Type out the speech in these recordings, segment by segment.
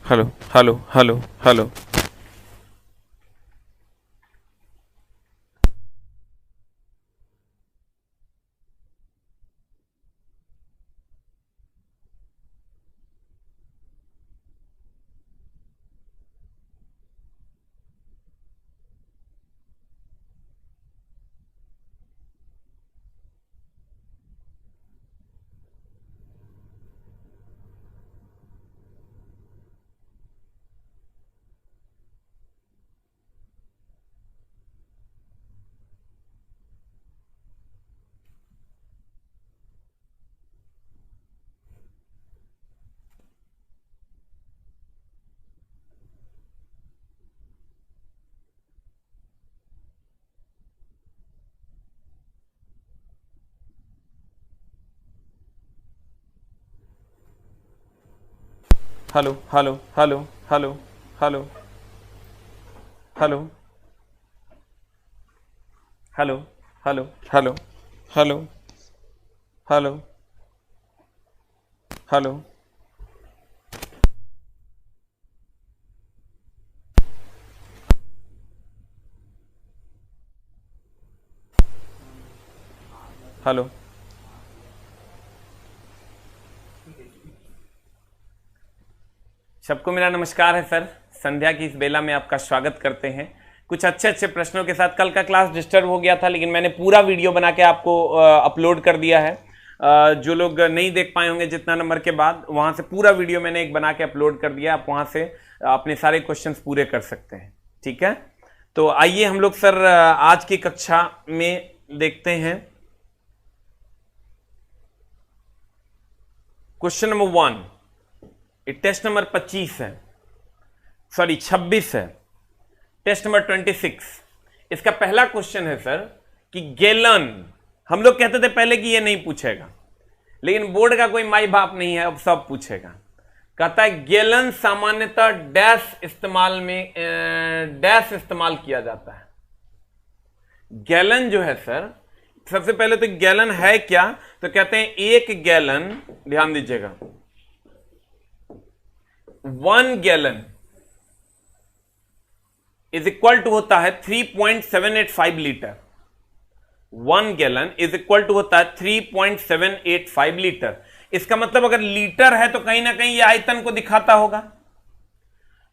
Hello hello hello hello. Hello hello hello hello hello hello hello hello hello hello hello hello. Hello. सबको मेरा नमस्कार है sir. संध्या की इस बेला में आपका स्वागत करते हैं। कुछ अच्छे अच्छे प्रश्नों के साथ। कल का क्लास डिस्टर्ब हो गया था, लेकिन मैंने पूरा वीडियो बना के आपको अपलोड कर दिया है। जो लोग नहीं देख पाए होंगे जितना नंबर के बाद, वहां से पूरा वीडियो मैंने एक बना के अपलोड कर दिया। आप वहां से अपने सारे क्वेश्चंस पूरे कर सकते हैं। ठीक है, तो आइए हम लोग सर आज की कक्षा में देखते हैं। क्वेश्चन नंबर 1, टेस्ट नंबर 25 है, सॉरी 26 है, टेस्ट नंबर 26। इसका पहला क्वेश्चन है सर कि गैलन, हम लोग कहते थे पहले कि ये नहीं पूछेगा, लेकिन बोर्ड का कोई माई बाप नहीं है, अब सब पूछेगा। कहता है गैलन सामान्यतः डैश इस्तेमाल में डैश इस्तेमाल किया जाता है। गैलन जो है सर, सबसे पहले तो गैलन है क्या, तो कहते हैं एक गैलन, ध्यान दीजिएगा, 1 गैलन इज इक्वल टू होता है 3.785 litre. 1 gallon is equal to होता है 3.785 लीटर। इसका मतलब अगर लीटर है तो कहीं ना कहीं ये आयतन को दिखाता होगा।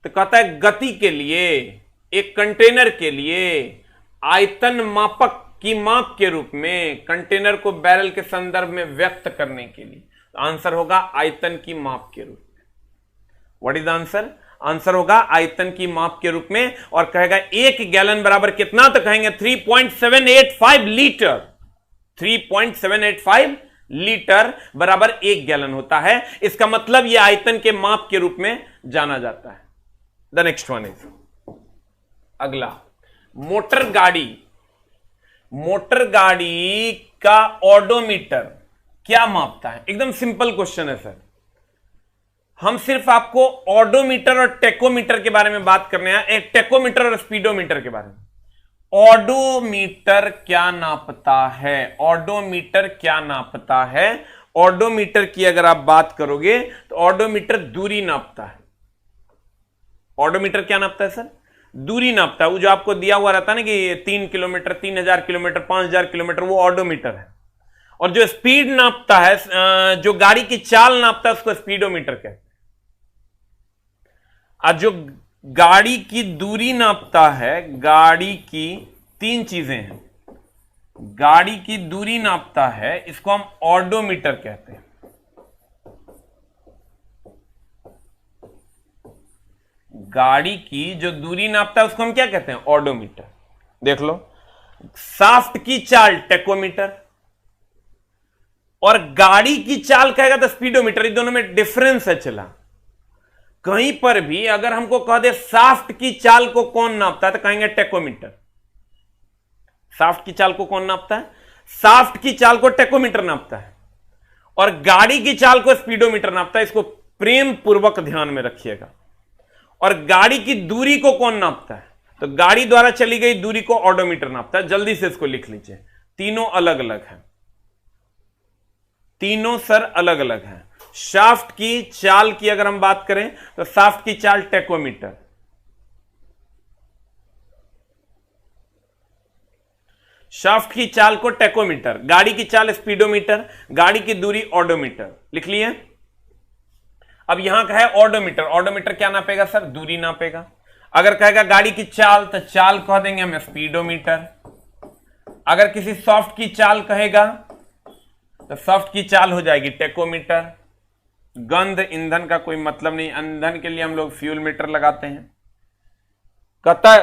तो कहता है गति के लिए, एक कंटेनर के लिए आयतन मापक की माप के रूप में कंटेनर को बैरल के संदर्भ में व्यक्त करने के लिए, तो आंसर होगा आयतन की माप के रूप में। What is the answer? Answer होगा आयतन की माप के रूप में। और कहेगा 1 गैलन बराबर कितना, तो कहेंगे 3.785 लीटर। 3.785 लीटर बराबर 1 गैलन होता है। इसका मतलब यह आयतन के माप के रूप में जाना जाता है। द नेक्स्ट वन इज, अगला, मोटर गाड़ी। मोटर गाड़ी का ऑडोमीटर क्या मापता है? एकदम सिंपल क्वेश्चन है सर। हम सिर्फ आपको ऑडोमीटर और टेकोमीटर के बारे में बात करने हैं, एक टेकोमीटर और स्पीडोमीटर के बारे में। ऑडोमीटर क्या नापता है? ऑडोमीटर क्या नापता है? ऑडोमीटर की अगर आप बात करोगे तो ऑडोमीटर दूरी नापता है। ऑडोमीटर क्या नापता है सर? दूरी नापता है। वो जो आपको दिया हुआ रहता है ना कि 3 किलोमीटर, 3000 किलोमीटर, 5000 किलोमीटर, वो ऑडोमीटर है। और जो स्पीड नापता है, जो गाड़ी की चाल नापता है, उसको स्पीडोमीटर कहते हैं। और जो गाड़ी की दूरी नापता है, गाड़ी की 3 चीजें हैं, गाड़ी की दूरी नापता है, इसको हम ऑडोमीटर कहते हैं। गाड़ी की जो दूरी नापता है उसको हम क्या कहते हैं? ऑडोमीटर। देख लो, शाफ्ट की चाल टेकोमीटर, और गाड़ी की चाल कहेगा तो स्पीडोमीटर। इन दोनों में डिफरेंस है। चला कहीं पर भी अगर हमको कह दे शाफ्ट की चाल को कौन नापता है, तो कहेंगे टेकोमीटर। शाफ्ट की चाल को कौन नापता है? शाफ्ट की चाल को टेकोमीटर नापता है, और गाड़ी की चाल को स्पीडोमीटर नापता है। इसको प्रेम पूर्वक ध्यान में रखिएगा। और गाड़ी की दूरी को कौन नापता है? तो गाड़ी द्वारा चली गई दूरी को ऑडोमीटर नापता है। जल्दी से इसको लिख लीजिए। तीनों अलग अलग हैं, तीनों सर अलग अलग हैं। शाफ्ट की चाल की अगर हम बात करें तो शाफ्ट की चाल टेकोमीटर, शाफ्ट की चाल को टेकोमीटर, गाड़ी की चाल स्पीडोमीटर, गाड़ी की दूरी ऑडोमीटर। लिख लिए। अब यहां का है ऑडोमीटर, ऑडोमीटर क्या नापेगा सर? दूरी नापेगा। अगर कहेगा गाड़ी की चाल तो चाल कह देंगे हम स्पीडोमीटर। अगर किसी सॉफ्ट की चाल कहेगा तो सॉफ्ट की चाल हो जाएगी टेकोमीटर। गंध ईंधन का कोई मतलब नहीं, ईंधन के लिए हम लोग फ्यूल मीटर लगाते हैं। कहता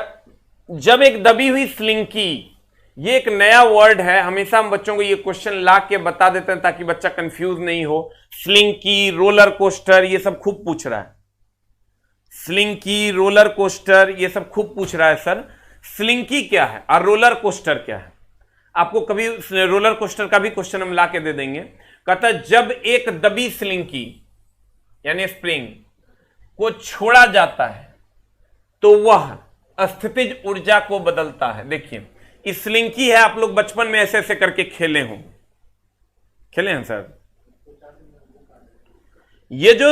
जब एक दबी हुई स्लिंकी, ये एक नया वर्ड है, हमेशा हम बच्चों को ये क्वेश्चन ला के बता देते हैं ताकि बच्चा कंफ्यूज नहीं हो। स्लिंकी, रोलर कोस्टर, ये सब खूब पूछ रहा है। स्लिंकी, रोलर कोस्टर, ये सब खूब पूछ रहा है सर। स्लिंकी क्या है और रोलर कोस्टर क्या है? आपको कभी रोलर कोस्टर का भी क्वेश्चन हम ला के दे देंगे। कहता जब एक दबी स्लिंकी यानी स्प्रिंग को छोड़ा जाता है तो वह स्थितिज ऊर्जा को बदलता है। देखिए स्लिंकी है, आप लोग बचपन में ऐसे ऐसे करके खेले हों, खेले हैं सर? ये जो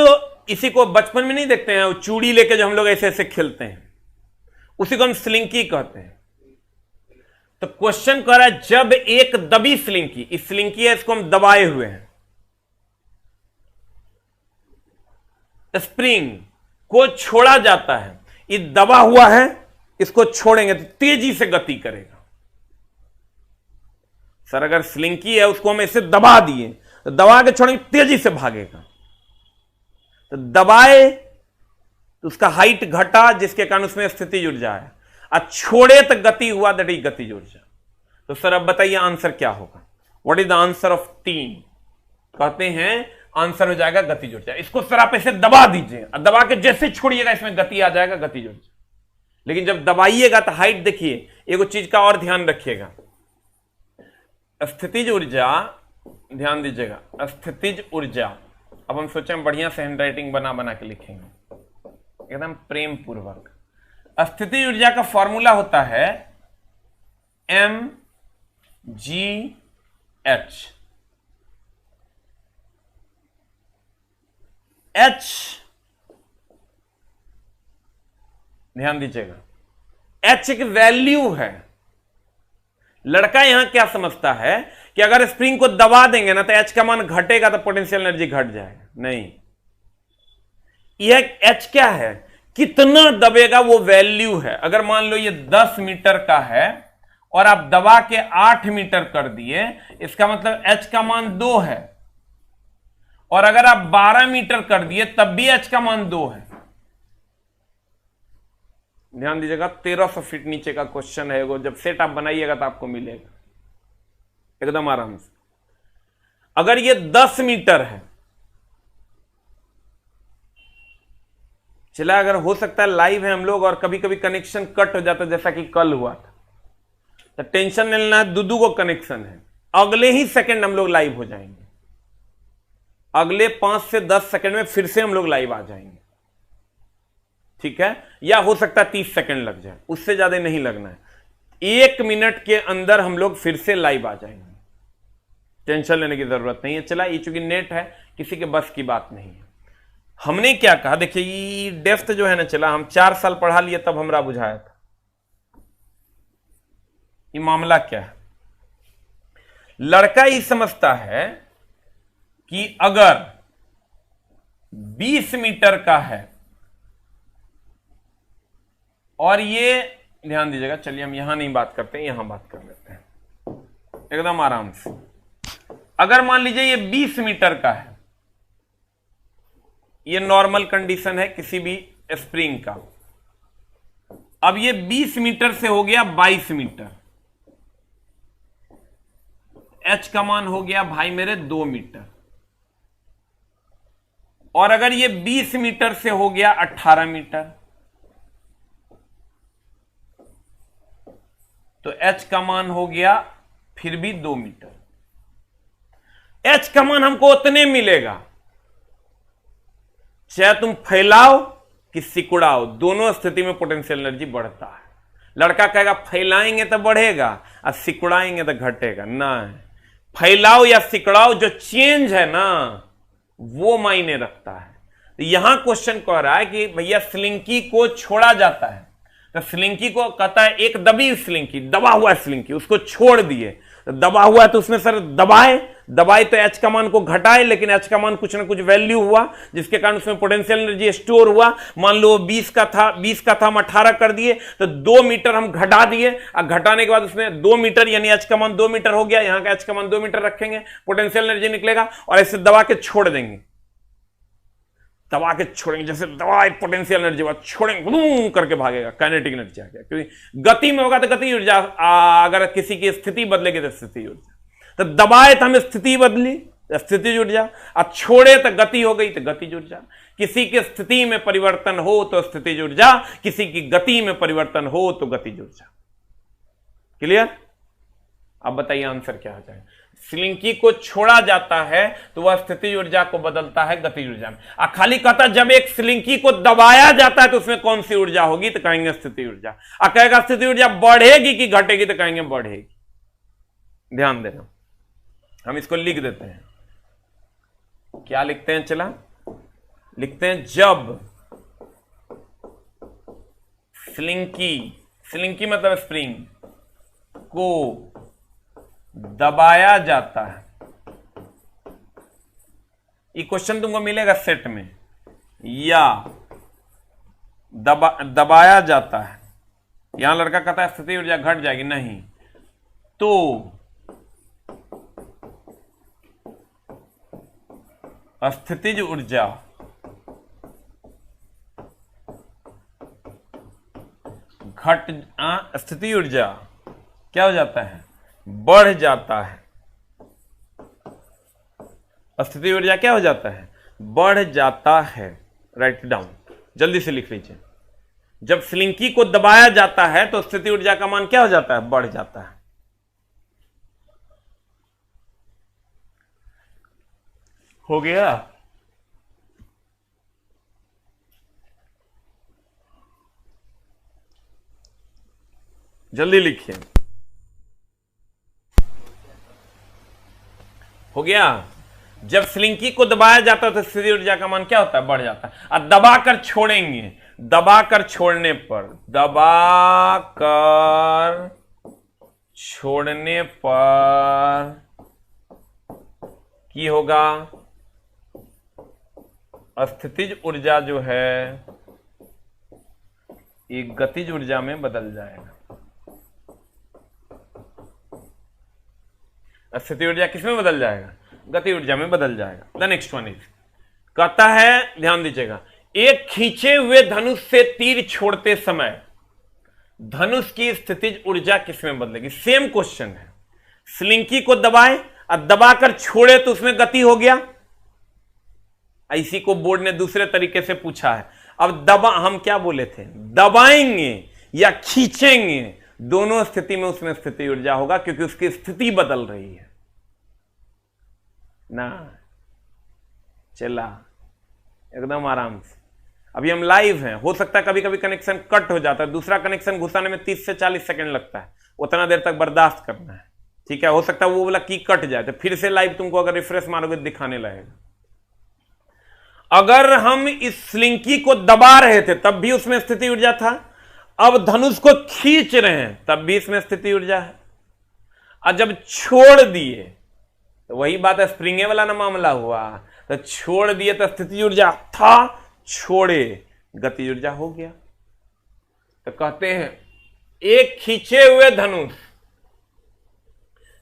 इसी को बचपन में नहीं देखते हैं, चूड़ी लेके जो हम लोग ऐसे ऐसे खेलते हैं, उसी को हम स्लिंकी कहते हैं। तो क्वेश्चन कह रहा है जब एक दबी स्लिंकी, इस स्लिंकी है इसको हम दबाए हुए हैं, स्प्रिंग को छोड़ा जाता है, ये दबा हुआ है, इसको छोड़ेंगे तो तेजी से गति करेगा। सर अगर स्लिंकी है उसको हम ऐसे दबा दिए तो दबा के छोड़ेंगे तेजी से भागेगा। तो दबाए तो उसका हाइट घटा जिसके कारण उसमें स्थितिज ऊर्जा है, और छोड़े तो गति हुआ, दैट इज गतिज ऊर्जा। तो सर अब बताइए आंसर क्या होगा? What is the answer of 3? कहते हैं आंसर हो जाएगा गतिज ऊर्जा। इसको सर आप ऐसे दबा दीजिए और दबा के जैसे छोड़िएगा इसमें गति आ जाएगा, गतिज ऊर्जा। लेकिन जब दबाइएगा तो हाइट देखिए, एगो चीज का और ध्यान रखिएगा, स्थितिज ऊर्जा, ध्यान दीजिएगा स्थितिज ऊर्जा। अब हम सोचें बढ़िया से हैंडराइटिंग बना बना के लिखेंगे एकदम प्रेम पूर्वक। स्थितिज ऊर्जा का फॉर्मूला होता है mgh। h, ध्यान दीजिएगा, h एक वैल्यू है। लड़का यहां क्या समझता है कि अगर स्प्रिंग को दबा देंगे ना तो h का मान घटेगा तो पोटेंशियल एनर्जी घट जाएगा। नहीं, यह h क्या है? कितना दबेगा वो वैल्यू है। अगर मान लो ये 10 मीटर का है और आप दबा के 8 मीटर कर दिए, इसका मतलब h का मान 2 है। और अगर आप 12 मीटर कर दिए तब भी h का मान 2 है। ध्यान दीजिएगा 1300 फीट नीचे का क्वेश्चन है वो, जब सेट आप बनाइएगा तो आपको मिलेगा एकदम आराम से। अगर ये 10 मीटर है, चला अगर हो सकता है लाइव है हम लोग और कभी कभी कनेक्शन कट हो जाता है जैसा कि कल हुआ था, तो टेंशन नहीं लेना, दूदू को कनेक्शन है, अगले ही सेकंड हम लोग लाइव हो जाएंगे। अगले 5 से 10 सेकंड में फिर से हम लोग लाइव आ जाएंगे, ठीक है? या हो सकता है 30 सेकंड लग जाए, उससे ज्यादा नहीं लगना है। 1 मिनट के अंदर हम लोग फिर से लाइव आ जाएंगे, टेंशन लेने की जरूरत नहीं है। चला ये चूंकि नेट है किसी के बस की बात नहीं है। हमने क्या कहा, देखिए ये डेप्थ जो है ना, चला हम 4 साल पढ़ा लिए तब हमरा बुझाया था ये मामला क्या है। लड़का ये समझता है कि अगर 20 मीटर का है और ये, ध्यान दीजिएगा, चलिए हम यहां नहीं बात करते हैं, यहां बात कर लेते हैं एकदम आराम से। अगर मान लीजिए ये 20 मीटर का है, ये नॉर्मल कंडीशन है किसी भी स्प्रिंग का। अब ये 20 मीटर से हो गया 22 मीटर, h का मान हो गया भाई मेरे 2 मीटर। और अगर ये 20 मीटर से हो गया 18 मीटर, तो h का मान हो गया फिर भी 2 मीटर। h का मान हमको उतने मिलेगा चाहे तुम फैलाओ कि सिकुड़ाओ, दोनों स्थिति में पोटेंशियल एनर्जी बढ़ता है। लड़का कहेगा फैलाएंगे तो बढ़ेगा और सिकुड़ाएंगे तो घटेगा। ना, फैलाओ या सिकुड़ाओ, जो चेंज है ना वो मायने रखता है। तो यहां क्वेश्चन कह रहा है कि भैया स्लिंकी को छोड़ा जाता है, तो स्लिंकी को कहता है एक दबी स्लिंकी, दबा हुआ स्लिंकी, उसको छोड़ दिए, तो दबा हुआ है तो उसने सर दबाए तो एच का मान को घटाए, लेकिन एच का मान कुछ ना कुछ वैल्यू हुआ जिसके कारण उसमें पोटेंशियल एनर्जी स्टोर हुआ। मान लो 20 का था हम 18 कर दिए, तो 2 मीटर हम घटा दिए, और घटाने के बाद उसमें 2 मीटर यानी एच का मान 2 मीटर हो गया, यहां का एच का मान 2 मीटर रखेंगे, पोटेंशियल एनर्जी निकलेगा, और ऐसे दबा के छोड़ देंगे, दबा के छोड़ेंगे, जैसे दबाए पोटेंशियल एनर्जी बाद छोड़ेंगे करके भागेगा, काइनेटिक एनर्जी आ गया, क्योंकि गति में होगा तो गति ऊर्जा, अगर किसी की स्थिति बदलेगी तो स्थिति ऊर्जा, तो दबाए तो हम स्थिति बदली, स्थिति ऊर्जा, और छोड़े तो गति हो गई तो गति ऊर्जा। किसी की स्थिति में परिवर्तन हो तो स्थिति ऊर्जा, किसी की गति में परिवर्तन हो तो गति ऊर्जा। क्लियर? अब बताइए आंसर क्या हो जाएगा। स्लिंकी को छोड़ा जाता है तो वह स्थिति ऊर्जा को बदलता है गति ऊर्जा में। खाली कहता जब एक स्लिंकी को दबाया जाता है तो उसमें कौन सी ऊर्जा होगी, तो कहेंगे स्थिति ऊर्जा। कहेगा स्थिति ऊर्जा बढ़ेगी कि घटेगी, तो कहेंगे बढ़ेगी। ध्यान देना, हम इसको लिख देते हैं। क्या लिखते हैं, चला लिखते हैं, जब स्लिंकी मतलब स्प्रिंग को दबाया जाता है, ये क्वेश्चन तुमको मिलेगा सेट में, या दबाया जाता है, यहां लड़का कहता है स्थिति ऊर्जा घट जाएगी, नहीं, तो स्थितिज ऊर्जा स्थिति ऊर्जा क्या हो जाता है, बढ़ जाता है। स्थिति ऊर्जा क्या हो जाता है, बढ़ जाता है। राइट डाउन, जल्दी से लिख लीजिए। जब स्लिंकी को दबाया जाता है तो स्थिति ऊर्जा का मान क्या हो जाता है, बढ़ जाता है। हो गया? जल्दी लिखिए। हो गया? जब स्लिंकी को दबाया जाता है तो स्थिति ऊर्जा का मान क्या होता है, बढ़ जाता है। और दबाकर छोड़ेंगे, दबाकर छोड़ने पर की होगा, स्थितिज ऊर्जा जो है एक गतिज ऊर्जा में बदल जाएगा। स्थिति ऊर्जा किसमें बदल जाएगा, गति ऊर्जा में बदल जाएगा। द नेक्स्ट वन इज, कहता है, ध्यान दीजिएगा, एक खींचे हुए धनुष से तीर छोड़ते समय धनुष की स्थितिज ऊर्जा किसमें बदलेगी। सेम क्वेश्चन है, स्लिंकी को दबाए और दबाकर छोड़े तो उसमें गति हो गया। इसी को बोर्ड ने दूसरे तरीके से पूछा है। अब हम क्या बोले थे, दबाएंगे या खींचेंगे, दोनों स्थिति में उसमें स्थिति ऊर्जा होगा, क्योंकि उसकी स्थिति बदल रही है ना। चला एकदम आराम से। अभी हम लाइव हैं, हो सकता है कभी कभी कनेक्शन कट हो जाता है, दूसरा कनेक्शन घुसाने में 30 से 40 सेकंड लगता है, उतना देर तक बर्दाश्त करना है, ठीक है। हो सकता है वो वाला की कट जाए तो फिर से लाइव तुमको अगर रिफ्रेश मारोगे दिखाने लगेगा। अगर हम इस स्लिंकी को दबा रहे थे तब भी उसमें स्थिति ऊर्जा था, अब धनुष को खींच रहे हैं तब भी इसमें स्थिति ऊर्जा है, और जब छोड़ दिए तो वही बात है, स्प्रिंगे वाला ना मामला हुआ, तो छोड़ दिए तो स्थिति ऊर्जा था, छोड़े गति ऊर्जा हो गया। तो कहते हैं एक खींचे हुए धनुष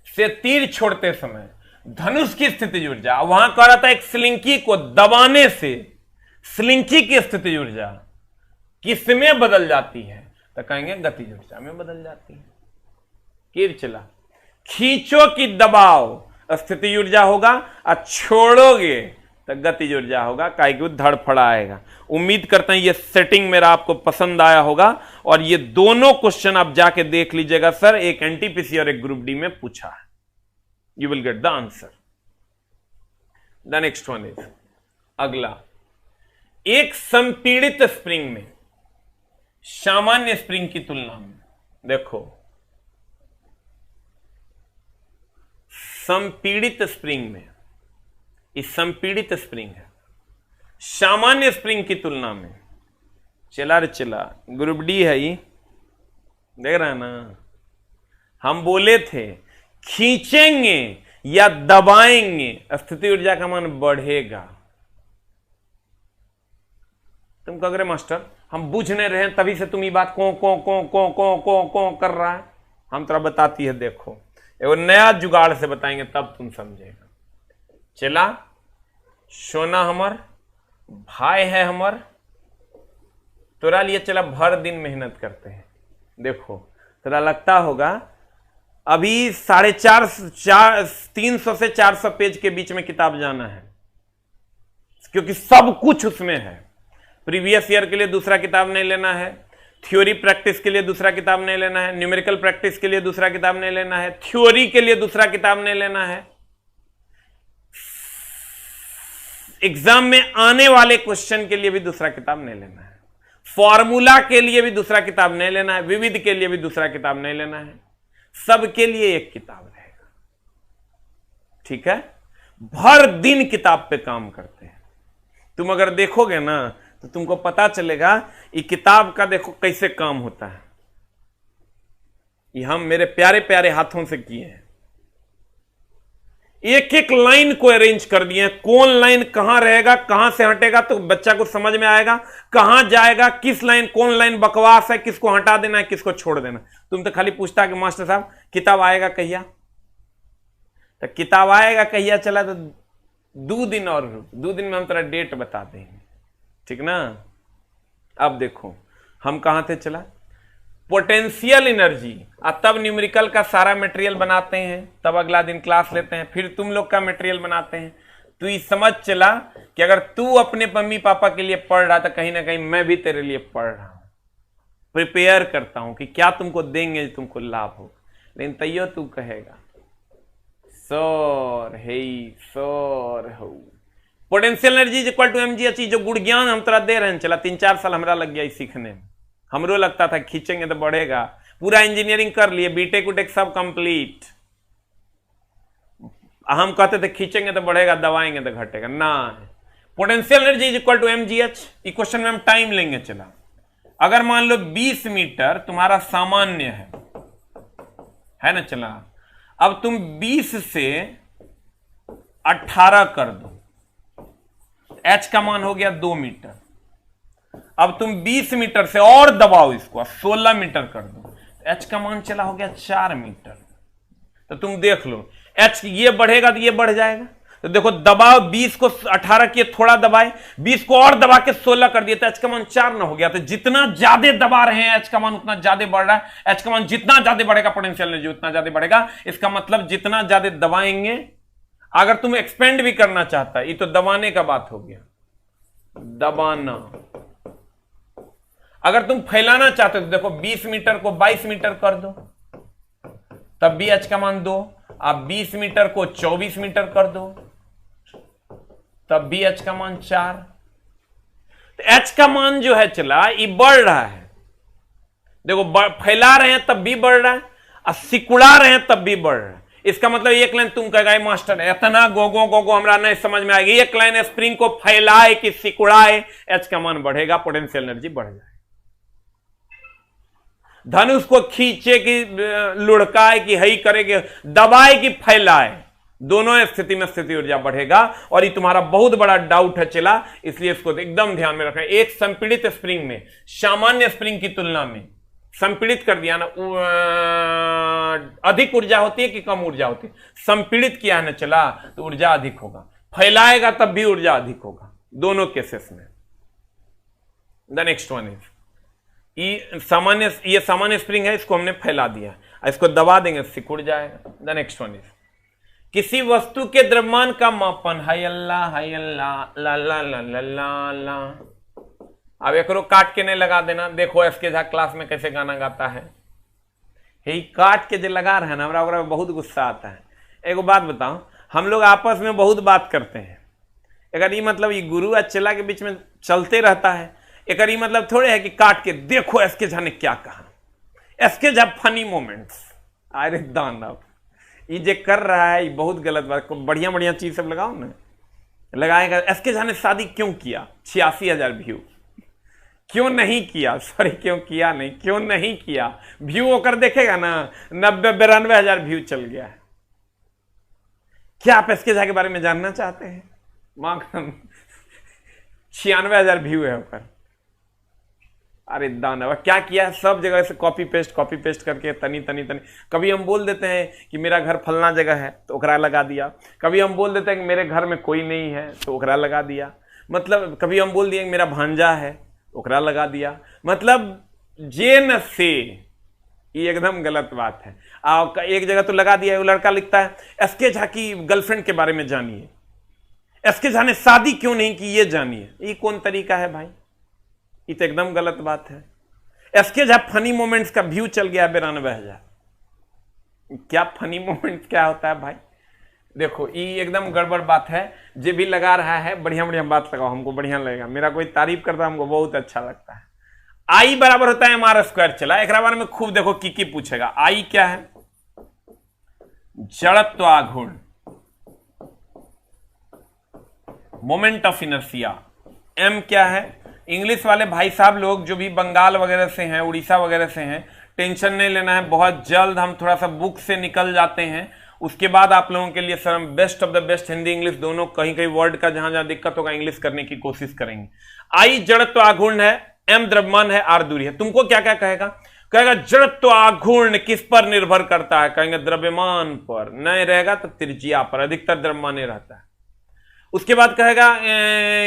से तीर छोड़ते समय धनुष की स्थिति ऊर्जा, वहां कह रहा था एक स्लिंकी को दबाने से स्लिंकी की स्थिति ऊर्जा किसमें बदल जाती है, तो कहेंगे गति ऊर्जा में बदल जाती है। तीर चला, खींचो कि दबाओ स्थिति ऊर्जा होगा, और छोड़ोगे तो गति ऊर्जा होगा, काहे कि धड़फड़ा आएगा। उम्मीद करते हैं ये सेटिंग मेरा आपको पसंद आया होगा, और ये दोनों क्वेश्चन आप जाके देख लीजिएगा सर, एक एनटीपीसी और एक ग्रुप डी में पूछा है। You will get the answer. The next one is, अगला, एक संपीड़ित स्प्रिंग में सामान्य स्प्रिंग की तुलना में, देखो संपीड़ित स्प्रिंग में ये संपीड़ित स्प्रिंग है सामान्य स्प्रिंग की तुलना में। चला रे चला, ग्रुप डी है ये, देख रहा है ना। हम बोले थे खींचेंगे या दबाएंगे स्थिति ऊर्जा का मान बढ़ेगा। तुम कह रहे मास्टर हम बुझ नहीं रहे तभी से तुम ये बात को कर रहा है। हम तरह बताती है, देखो एगो नया जुगाड़ से बताएंगे तब तुम समझेगा। चला सोना हमर भाई है हमर, तोरा लिए चला भर दिन मेहनत करते हैं। देखो तोरा लगता होगा अभी 350 से 400 पेज के बीच में किताब जाना है, क्योंकि सब कुछ उसमें है। प्रीवियस ईयर के लिए दूसरा किताब नहीं लेना है, थ्योरी प्रैक्टिस के लिए दूसरा किताब नहीं लेना है, न्यूमेरिकल प्रैक्टिस के लिए दूसरा किताब नहीं लेना है, थ्योरी के लिए दूसरा किताब नहीं लेना है, एग्जाम में आने वाले क्वेश्चन के लिए भी दूसरा किताब नहीं लेना है, फॉर्मूला के लिए भी दूसरा किताब नहीं लेना है, विविध के लिए भी दूसरा किताब नहीं लेना है, सबके लिए एक किताब रहेगा। ठीक है, भर दिन किताब पे काम करते हैं। तुम अगर देखोगे ना तो तुमको पता चलेगा ये किताब का देखो कैसे काम होता है। ये हम मेरे प्यारे प्यारे हाथों से किए हैं, एक एक लाइन को अरेंज कर दिए हैं, कौन लाइन कहां रहेगा कहां से हटेगा तो बच्चा को समझ में आएगा, कहां जाएगा, किस लाइन कौन लाइन बकवास है, किसको हटा देना है किसको छोड़ देना। तुम तो खाली पूछता कि मास्टर साहब किताब आएगा कहिया, तो किताब आएगा कहिया चला तो 2 दिन और 2 दिन में हम तेरा डेट बता देंगे। ठीक ना। अब देखो हम कहां थे, चला पोटेंशियल एनर्जी, और तब न्यूमेरिकल का सारा मटेरियल बनाते हैं, तब अगला दिन क्लास लेते हैं, फिर तुम लोग का मटेरियल बनाते हैं। तो ये समझ चला कि अगर तू अपने मम्मी पापा के लिए पढ़ रहा तो कहीं ना कहीं मैं भी तेरे लिए पढ़ रहा हूं, प्रिपेयर करता हूं कि क्या तुमको देंगे तुमको लाभ हो। लेकिन तैयो तू कहेगा सर हे सर हो potential energy is equal to mgh, जो गुड़ ज्ञान हम तेरा दे रहे हैं। चला 3-4 साल हमरा लग गया सीखने में, हमरो लगता था खींचेंगे तो बढ़ेगा, पूरा इंजीनियरिंग कर लिए, बीटेक उटेक सब कंप्लीट, हम कहते थे खींचेंगे तो बढ़ेगा दबाएंगे तो घटेगा ना। Potential energy is equal to mgh। Equation में हम टाइम लेंगे। चला अगर मान लो 20 मीटर तुम्हारा सामान्य है ना, चला अब तुम 20 से 18 कर दो, h का मान हो गया 2 मीटर। अब तुम 20 मीटर से और दबाओ इसको 16 मीटर कर दो, h का मान चला हो गया 4 मीटर। तो तुम देख लो h ये बढ़ेगा तो ये बढ़ जाएगा। तो देखो दबाव 20 को 18 किए, थोड़ा दबाए, 20 को और दबा के 16 कर दिए तो h का मान 4 ना हो गया। तो जितना ज्यादा दबा रहे हैं h का मान उतना ज्यादा बढ़ रहा है, h का मान जितना ज्यादा बढ़ेगा पोटेंशियल एनर्जी उतना ज्यादा बढ़ेगा। इसका मतलब जितना ज्यादा दबाएंगे, अगर तुम एक्सपेंड भी करना चाहता है, ये तो दबाने का बात हो गया, दबाना। अगर तुम फैलाना चाहते हो तो देखो 20 मीटर को 22 मीटर कर दो, तब भी h का मान 2। अब 20 मीटर को 24 मीटर कर दो, तब भी h का मान 4। तो h का मान जो है चला ये बढ़ रहा है। देखो फैला रहे हैं तब भी बढ़ रहा है, और सिकुड़ा रहे हैं तब भी बढ़ रहा है। इसका मतलब एक लाइन तुम कहेगा मास्टर इतना गोगो गोगो हमरा नहीं समझ में आएगी, एक लाइन स्प्रिंग को फैलाए कि सिकुड़ाए, h का मान बढ़ेगा, पोटेंशियल एनर्जी बढ़ जाए। धनुष को खींचे कि लुढ़काए कि हई करेगे, दबाए कि फैलाए, दोनों स्थिति में स्थिति ऊर्जा बढ़ेगा। और ये तुम्हारा बहुत बड़ा डाउट है चला, इसलिए इसको एकदम ध्यान में रखना। एक संपीड़ित स्प्रिंग में सामान्य स्प्रिंग की तुलना में संपीड़ित कर दिया ना, अधिक ऊर्जा होती है कि कम ऊर्जा होती है। संपीड़ित किया है ना चला तो ऊर्जा अधिक होगा, फैलाएगा तब भी ऊर्जा अधिक होगा, दोनों केसेस में। द नेक्स्ट वन इज ये सामान्य स्प्रिंग है, इसको हमने फैला दिया, इसको दबा देंगे सिकुड़ जाएगा। द नेक्स्ट वन इज किसी वस्तु के द्रव्यमान का मापन, हाय अल्लाह ला ला ला ला ला ला। अब एक काट के नहीं लगा देना। देखो एसके झा क्लास में कैसे गाना गाता है, हे काट के जो लगा रहा है ना, हमरा बहुत गुस्सा आता है। एगो बात बताओ, हम लोग आपस में बहुत बात करते हैं, अगर ये मतलब ये गुरु और चेला के बीच में चलते रहता है, अगर ये मतलब थोड़े है कि काट के देखो एसके झा ने क्या कहा, एसके झा फनी मोमेंट्स। अरे दानव ये जे कर रहा है ये बहुत गलत बात। बढ़िया बढ़िया चीज सब लगाओ ना, लगाएगा एसके झा ने शादी क्यों किया, 86,000 व्यू। क्यों नहीं किया, सॉरी क्यों किया नहीं, क्यों नहीं किया, व्यू होकर देखेगा ना 90-92,000 व्यू चल गया है। क्या आप एसके झा के बारे में जानना चाहते हैं? मां 96,000 व्यू है ऊपर। अरे दानव क्या किया, सब जगह से कॉपी पेस्ट करके तनी तनी तनी। कभी हम बोल देते हैं कि मेरा घर फलना जगह है तो ओकरा लगा दिया, कभी हम बोल देते हैं कि मेरे घर में कोई नहीं है तो ओकरा लगा दिया, मतलब कभी हम बोल दिए कि मेरा भांजा है तो ओकरा लगा दिया, मतलब जे न से, ये एकदम गलत बात है। एक जगह तो लगा दिया, वो लड़का लिखता है एसके झा की गर्लफ्रेंड के बारे में जानिए, एसके झा ने शादी क्यों नहीं की ये जानिए। ये कौन तरीका है भाई, ये तो एकदम गलत बात है। एसके झा फनी मोमेंट्स का व्यू चल गया 92,000। क्या फनी मोमेंट्स क्या होता है भाई? देखो ये एकदम गड़बड़ बात है। जे भी लगा रहा है बढ़िया बढ़िया बात लगाओ, हमको बढ़िया लगेगा। मेरा कोई तारीफ करता है हमको बहुत अच्छा लगता है। आई बराबर होता है एमआर स्क्वायर। चला एक बारे में खूब देखो की पूछेगा। आई क्या है? जड़त्व आघूर्ण, मोमेंट ऑफ इनर्शिया। एम क्या है? इंग्लिश वाले भाई साहब लोग जो भी बंगाल वगैरह से हैं, उड़ीसा वगैरह से हैं, टेंशन नहीं लेना है, बहुत जल्द हम थोड़ा सा बुक से निकल जाते हैं। उसके बाद आप लोगों के लिए सर हम best of the best Hindi English दोनों, कहीं कहीं वर्ड का जहां जहां दिक्कत होगा इंग्लिश करने की कोशिश करेंगे। आई जड़त्व आघूर्ण है, एम द्रव्यमान है, आर दूरी है। तुमको क्या क्या कहेगा? कहेगा जड़त्व आघूर्ण किस पर निर्भर करता है? कहेंगे द्रव्यमान पर। नहीं रहेगा तो त्रिज्या पर, अधिकतर द्रव्यमान रहता है। उसके बाद कहेगा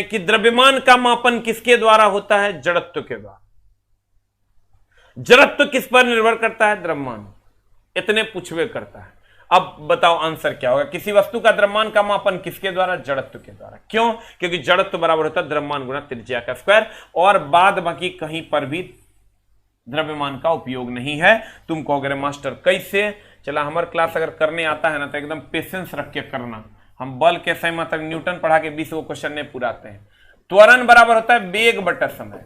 कि द्रव्यमान का मापन किसके द्वारा होता है? जड़त्व के द्वारा। जड़त्व किस पर निर्भर करता है? द्रव्यमान। इतने पूछवे करता है। अब बताओ आंसर क्या होगा? किसी वस्तु का द्रव्यमान का मापन किसके द्वारा? जड़त्व के द्वारा। क्यों? क्योंकि जड़त्व बराबर होता है द्रव्यमान गुणा त्रिज्या का स्क्वायर, और बाद बाकी कहीं पर भी द्रव्यमान का उपयोग नहीं है। तुम कहोगे मास्टर कैसे? चला हमारे क्लास अगर करने आता है ना तो एकदम पेशेंस रख के करना। हम बल के समय मतलब न्यूटन पढ़ा के 20 को क्वेश्चन नहीं पुराते हैं। त्वरण बराबर होता है वेग बटा समय।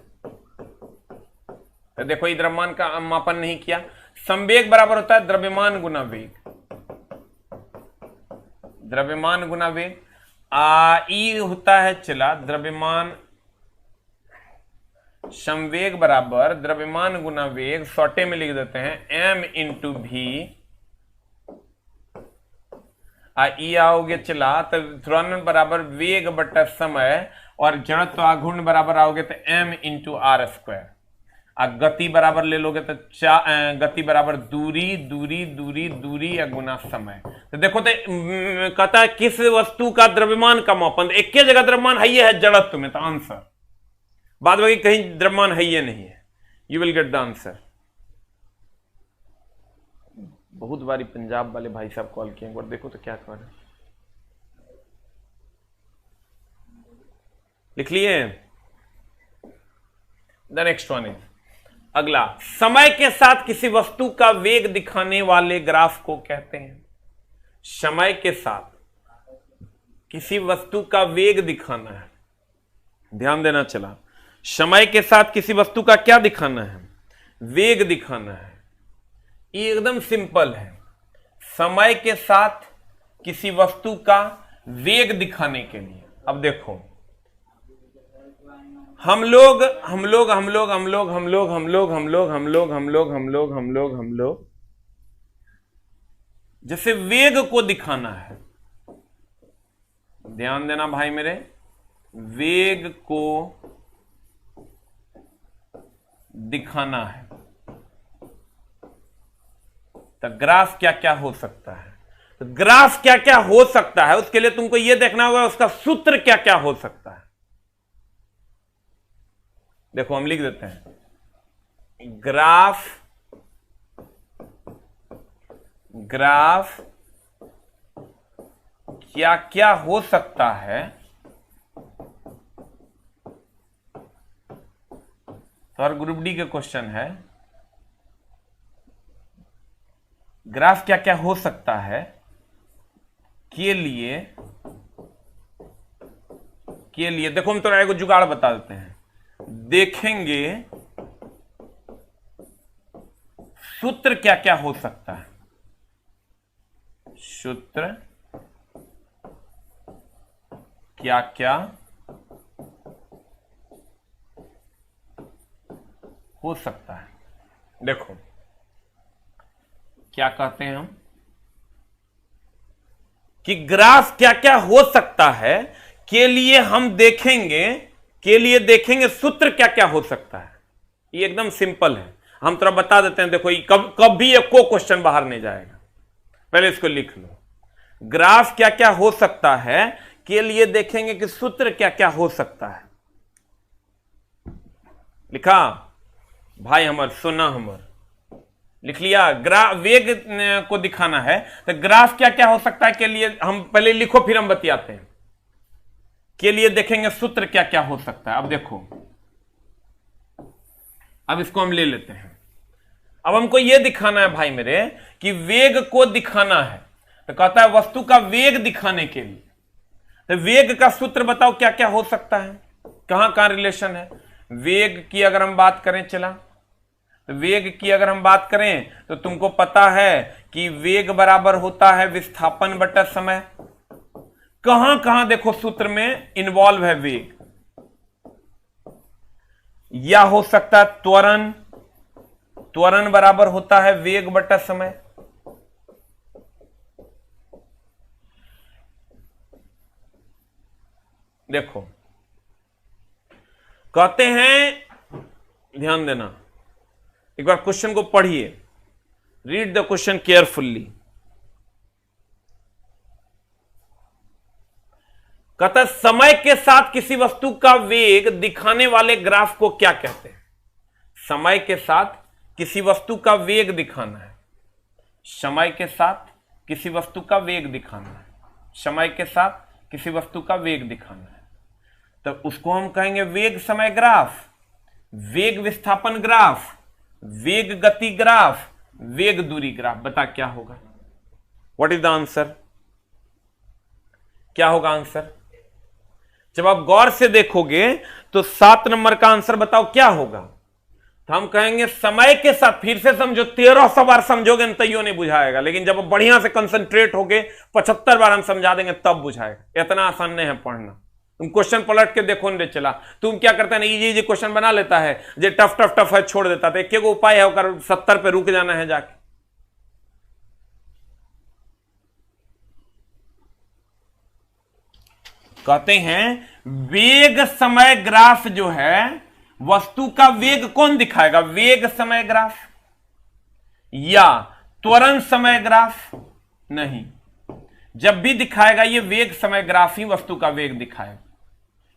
तो देखो ये द्रव्यमान का मापन नहीं किया। संवेग बराबर होता है द्रव्यमान गुना वेग, द्रव्यमान गुना वेग। ई होता है चला द्रव्यमान, संवेग बराबर द्रव्यमान गुना वेग, शॉर्टे में लिख देते हैं एम इंटू भी। ई आओगे चला तो त्वरण बराबर वेग बटा समय, और जड़त्व आघूर्ण बराबर आओगे तो एम इंटू आर स्क्वायर। गति बराबर ले लोगे तो गति बराबर दूरी दूरी दूरी दूरी या गुना समय। तो देखो तो कहता है किस वस्तु का द्रव्यमान का मापन, एक के जगह द्रव्यमान है, ये है जड़त्व में, तो आंसर। बाद में कहीं द्रव्यमान है ये नहीं है। You will get the answer. बहुत बारी पंजाब वाले भाई साहब कॉल किए, एक बार देखो तो क्या कह रहे हैं। लिख लिए? द नेक्स्ट वन इज, अगला, समय के साथ किसी वस्तु का वेग दिखाने वाले ग्राफ को कहते हैं। समय के साथ किसी वस्तु का वेग दिखाना है, ध्यान देना चला। समय के साथ किसी वस्तु का क्या दिखाना है? वेग दिखाना है। ये एकदम सिंपल है। समय के साथ किसी वस्तु का वेग दिखाने के लिए, अब देखो हम लोग जैसे वेग को दिखाना है, ध्यान देना भाई मेरे, वेग को दिखाना है तो ग्राफ क्या क्या हो सकता है। तो ग्राफ क्या क्या हो सकता है उसके लिए तुमको यह देखना होगा उसका सूत्र क्या क्या हो सकता है। देखो हम लिख देते हैं, ग्राफ क्या क्या हो सकता है, तो और ग्रुप डी के क्वेश्चन है, ग्राफ क्या क्या हो सकता है के लिए देखो हम थोड़ा एक जुगाड़ बता देते हैं। देखेंगे सूत्र क्या क्या हो सकता है। सूत्र क्या क्या हो सकता है। देखो क्या कहते हैं हम कि ग्राफ क्या क्या हो सकता है के लिए हम देखेंगे सूत्र क्या क्या हो सकता है। ये एकदम सिंपल है, हम थोड़ा बता देते हैं। देखो कभी एक को क्वेश्चन बाहर नहीं जाएगा, पहले इसको लिख लो। ग्राफ क्या क्या हो सकता है के लिए देखेंगे कि सूत्र क्या क्या हो सकता है। लिखा भाई हमर सोना हमर, लिख लिया। ग्राफ वेग को दिखाना है तो ग्राफ क्या क्या हो सकता है के लिए हम पहले लिखो, फिर हम बतियाते हैं। के लिए देखेंगे सूत्र क्या क्या हो सकता है। अब देखो, अब इसको हम ले लेते हैं। अब हमको यह दिखाना है भाई मेरे कि वेग को दिखाना है, तो कहता है वस्तु का वेग दिखाने के लिए तो वेग का सूत्र बताओ क्या क्या हो सकता है, कहां कहां रिलेशन है। वेग की अगर हम बात करें, चला तो वेग की अगर हम बात करें तो तुमको पता है कि वेग बराबर होता है विस्थापन बटा समय। कहां कहां देखो सूत्र में इन्वॉल्व है वेग, या हो सकता है त्वरण, त्वरण बराबर होता है वेग बटा समय। देखो कहते हैं, ध्यान देना, एक बार क्वेश्चन को पढ़िए, रीड द क्वेश्चन केयरफुल्ली। कहता है समय के साथ किसी वस्तु का वेग दिखाने वाले ग्राफ को क्या कहते हैं। समय के साथ किसी वस्तु का वेग दिखाना है, समय के साथ किसी वस्तु का वेग दिखाना है, समय के साथ किसी वस्तु का वेग दिखाना है, तो उसको हम कहेंगे वेग समय ग्राफ, वेग विस्थापन ग्राफ, वेग गति ग्राफ, वेग दूरी ग्राफ। बता क्या होगा, व्हाट इज द आंसर, क्या होगा आंसर। जब आप गौर से देखोगे तो 7 नंबर का आंसर बताओ क्या होगा। तो हम कहेंगे समय के साथ, फिर से समझो, 1300 बार समझोगे तो यो नहीं बुझाएगा, लेकिन जब बढ़िया से कंसंट्रेट होगे 75 बार हम समझा देंगे तब बुझाएगा। इतना आसान नहीं है पढ़ना। तुम क्वेश्चन पलट के देखो नहीं चला, तुम क्या करता है, इजी क्वेश्चन बना लेता है, जो टफ टफ टफ है छोड़ देता था। एक उपाय है, 70 पे रुक जाना है जाके। कहते हैं वेग समय ग्राफ जो है, वस्तु का वेग कौन दिखाएगा, वेग समय ग्राफ या त्वरण समय ग्राफ। नहीं, जब भी दिखाएगा ये वेग समय ग्राफ ही वस्तु का वेग दिखाएगा,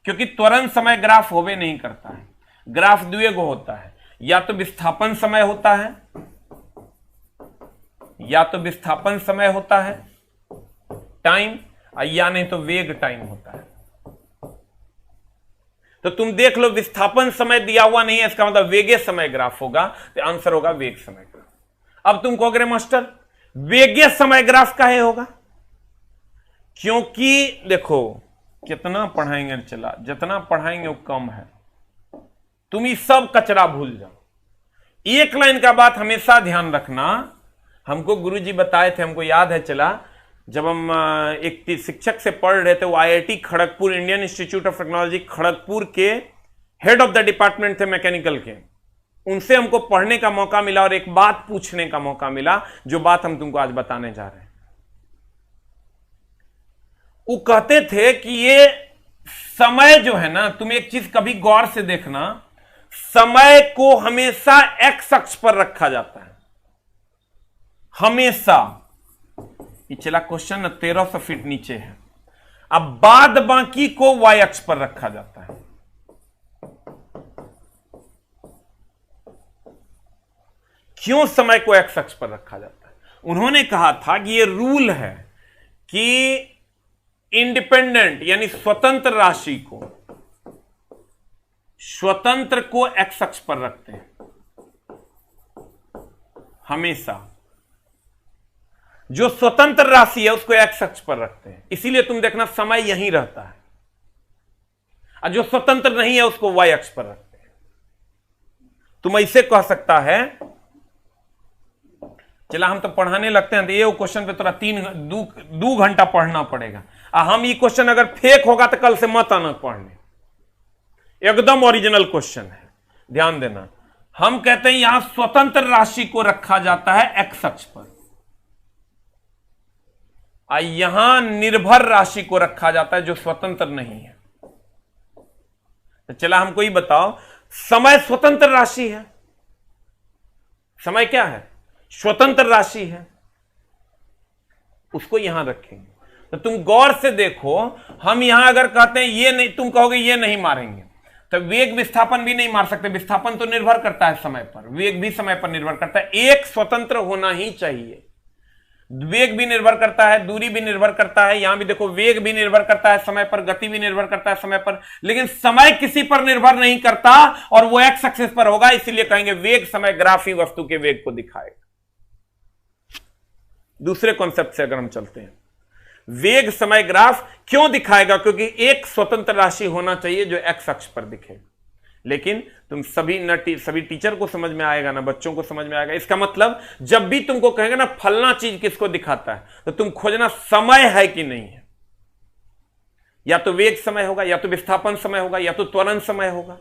क्योंकि त्वरण समय ग्राफ होवे नहीं करता है। ग्राफ द्विगो होता है, या तो विस्थापन समय होता है, या तो विस्थापन समय होता है टाइम, या नहीं तो वेग टाइम होता है। तो तुम देख लो, विस्थापन समय दिया हुआ नहीं है, इसका मतलब वेगे समय ग्राफ होगा, तो आंसर होगा वेग समय ग्राफ। अब तुम कहोगे मास्टर वेगे समय ग्राफ काहे होगा, क्योंकि देखो कितना पढ़ाएंगे चला, जितना पढ़ाएंगे वो कम है। तुम ये सब कचरा भूल जाओ। एक लाइन का बात हमेशा ध्यान रखना, हमको गुरुजी बताए थे, हमको याद है चला, जब हम एक शिक्षक से पढ़ रहे थे, वो IIT Kharagpur, Indian institute of technology Kharagpur के हेड ऑफ द डिपार्टमेंट थे मैकेनिकल के। उनसे हमको पढ़ने का मौका मिला और एक बात पूछने का मौका मिला, जो बात हम तुमको आज बताने जा रहे हैं। वो कहते थे कि ये समय जो है ना, तुम एक चीज कभी गौर से देखना, समय को हमेशा एक्स अक्ष पर रखा जाता है, हमेशा। ये चला क्वेश्चन 1300 फीट नीचे है। अब बाद बाकी को वाई अक्ष पर रखा जाता है। क्यों समय को एक्स अक्ष पर रखा जाता है? उन्होंने कहा था कि ये रूल है कि इंडिपेंडेंट यानी स्वतंत्र राशि को, स्वतंत्र को एक्स अक्ष पर रखते हैं हमेशा। जो स्वतंत्र राशि है उसको एक्स अक्ष पर रखते हैं, इसीलिए तुम देखना समय यहीं रहता है, और जो स्वतंत्र नहीं है उसको वाई अक्ष पर रखते हैं। तुम ऐसे कह सकता है चला हम तो पढ़ाने लगते हैं तो ये क्वेश्चन पे तोरा 2 घंटा पढ़ना पड़ेगा। हम ये क्वेश्चन अगर फेक होगा तो कल से मत आना पढ़ने, एकदम ओरिजिनल क्वेश्चन है, ध्यान देना। हम कहते हैं यहां स्वतंत्र राशि को रखा जाता है एक्स अक्ष पर, यहां निर्भर राशि को रखा जाता है जो स्वतंत्र नहीं है। तो चला हमको ये बताओ, समय स्वतंत्र राशि है, समय क्या है? स्वतंत्र राशि है, उसको यहां रखेंगे। तो तुम गौर से देखो, हम यहां अगर कहते हैं ये नहीं, तुम कहोगे ये नहीं मारेंगे, तो वेग विस्थापन भी नहीं मार सकते। विस्थापन तो निर्भर करता है समय पर, वेग भी समय पर निर्भर करता है। एक स्वतंत्र होना ही चाहिए। वेग भी निर्भर करता है, दूरी भी निर्भर करता है, यहां भी देखो वेग भी निर्भर करता है समय पर, गति भी निर्भर करता है समय पर, लेकिन समय किसी पर निर्भर नहीं करता और वो एक्स एक्सिस पर होगा। इसीलिए कहेंगे वेग समय ग्राफ ही वस्तु के वेग को दिखाएगा। दूसरे कॉन्सेप्ट से अगर हम चलते हैं, वेग समय ग्राफ क्यों दिखाएगा? क्योंकि एक स्वतंत्र राशि होना चाहिए जो एक्स अक्ष पर दिखेगा। लेकिन तुम सभी टीचर को समझ में आएगा ना, बच्चों को समझ में आएगा। इसका मतलब जब भी तुमको कहेंगे ना फलना चीज किसको दिखाता है, तो तुम खोजना समय है कि नहीं है। या तो वेग समय होगा, या तो विस्थापन समय होगा, या तो त्वरण समय होगा।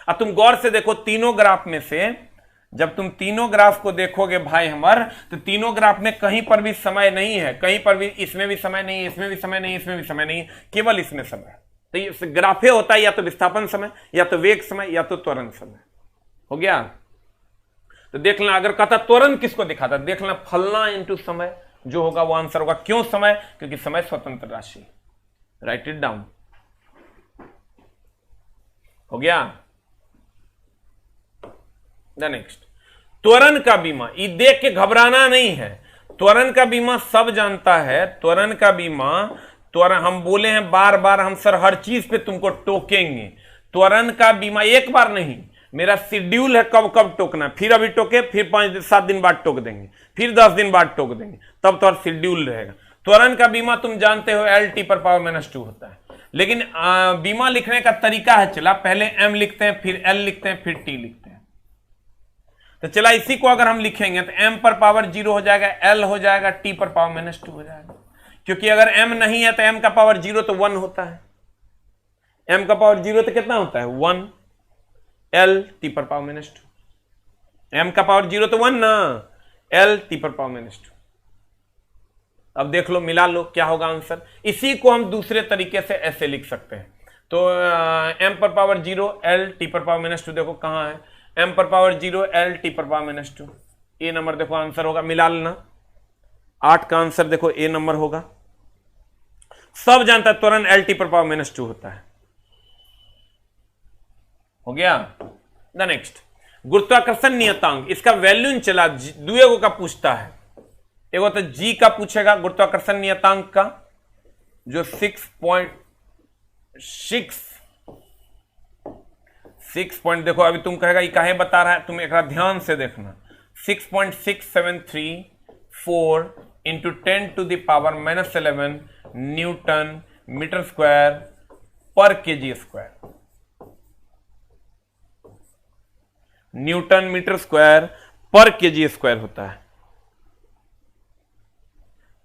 अब तुम गौर से देखो, तीनों ग्राफ में से जब तुम तीनों ग्राफ को देखोगे भाई हमार, तो तीनों ग्राफ में कहीं पर भी समय नहीं है, कहीं पर भी, इसमें भी समय नहीं, इसमें भी समय नहीं, इसमें भी समय नहीं, केवल इसमें समय। तो ये ग्राफे होता है या तो विस्थापन समय, या तो वेग समय, या तो त्वरण समय। हो गया? तो देख लेना, अगर कहता त्वरण किसको दिखाता, देख लेना फलना इंटू समय, जो होगा वो आंसर होगा। क्यों समय? क्योंकि समय स्वतंत्र राशि। Right it down. हो गया? द नेक्स्ट, त्वरण का बीमा। ये देख के घबराना नहीं है, त्वरण का बीमा सब जानता है। त्वरण का बीमा, त्वरण हम बोले हैं बार बार, हम सर हर चीज पे तुमको टोकेंगे। त्वरण का बीमा एक बार नहीं, मेरा शेड्यूल है कब कब टोकना, फिर अभी टोके, फिर 5-7 दिन बाद टोक देंगे, फिर 10 दिन बाद टोक देंगे, तब तो शेड्यूल रहेगा। त्वरण का बीमा तुम जानते हो LT/-2 होता है, लेकिन बीमा लिखने का तरीका है, चला पहले M लिखते हैं, फिर L लिखते हैं, फिर T लिखते हैं। तो चला इसी को अगर हम लिखेंगे तो M/0 हो जाएगा, L हो जाएगा, T/-2 हो जाएगा। क्योंकि अगर M नहीं है तो M का पावर 0 तो 1 होता है, M का पावर 0 तो कितना होता है 1, L T/-2। M का पावर 0 तो 1 ना, L T/-2। अब देख लो, मिला लो, क्या होगा आंसर। इसी को हम दूसरे तरीके से ऐसे लिख सकते हैं। तो M/0 L T/-2, देखो कहां है M/0 L T/-2, ए नंबर देखो आंसर होगा। मिला लेना, 8 का आंसर देखो ए नंबर होगा। सब जानता है त्वरण L T/-2 होता है। हो गया? द नेक्स्ट, गुरुत्वाकर्षण नियतांक, इसका वैल्यू चला दुएगो का पूछता है। एगो तो जी का पूछेगा गुरुत्वाकर्षण नियतांक का, जो 6 पॉइंट, देखो अभी तुम कहेगा ये काहे बता रहा है, तुम एक ध्यान से देखना। 6.673 into 10⁻⁻11 newton metre square per kg square, newton metre square per kg square होता है।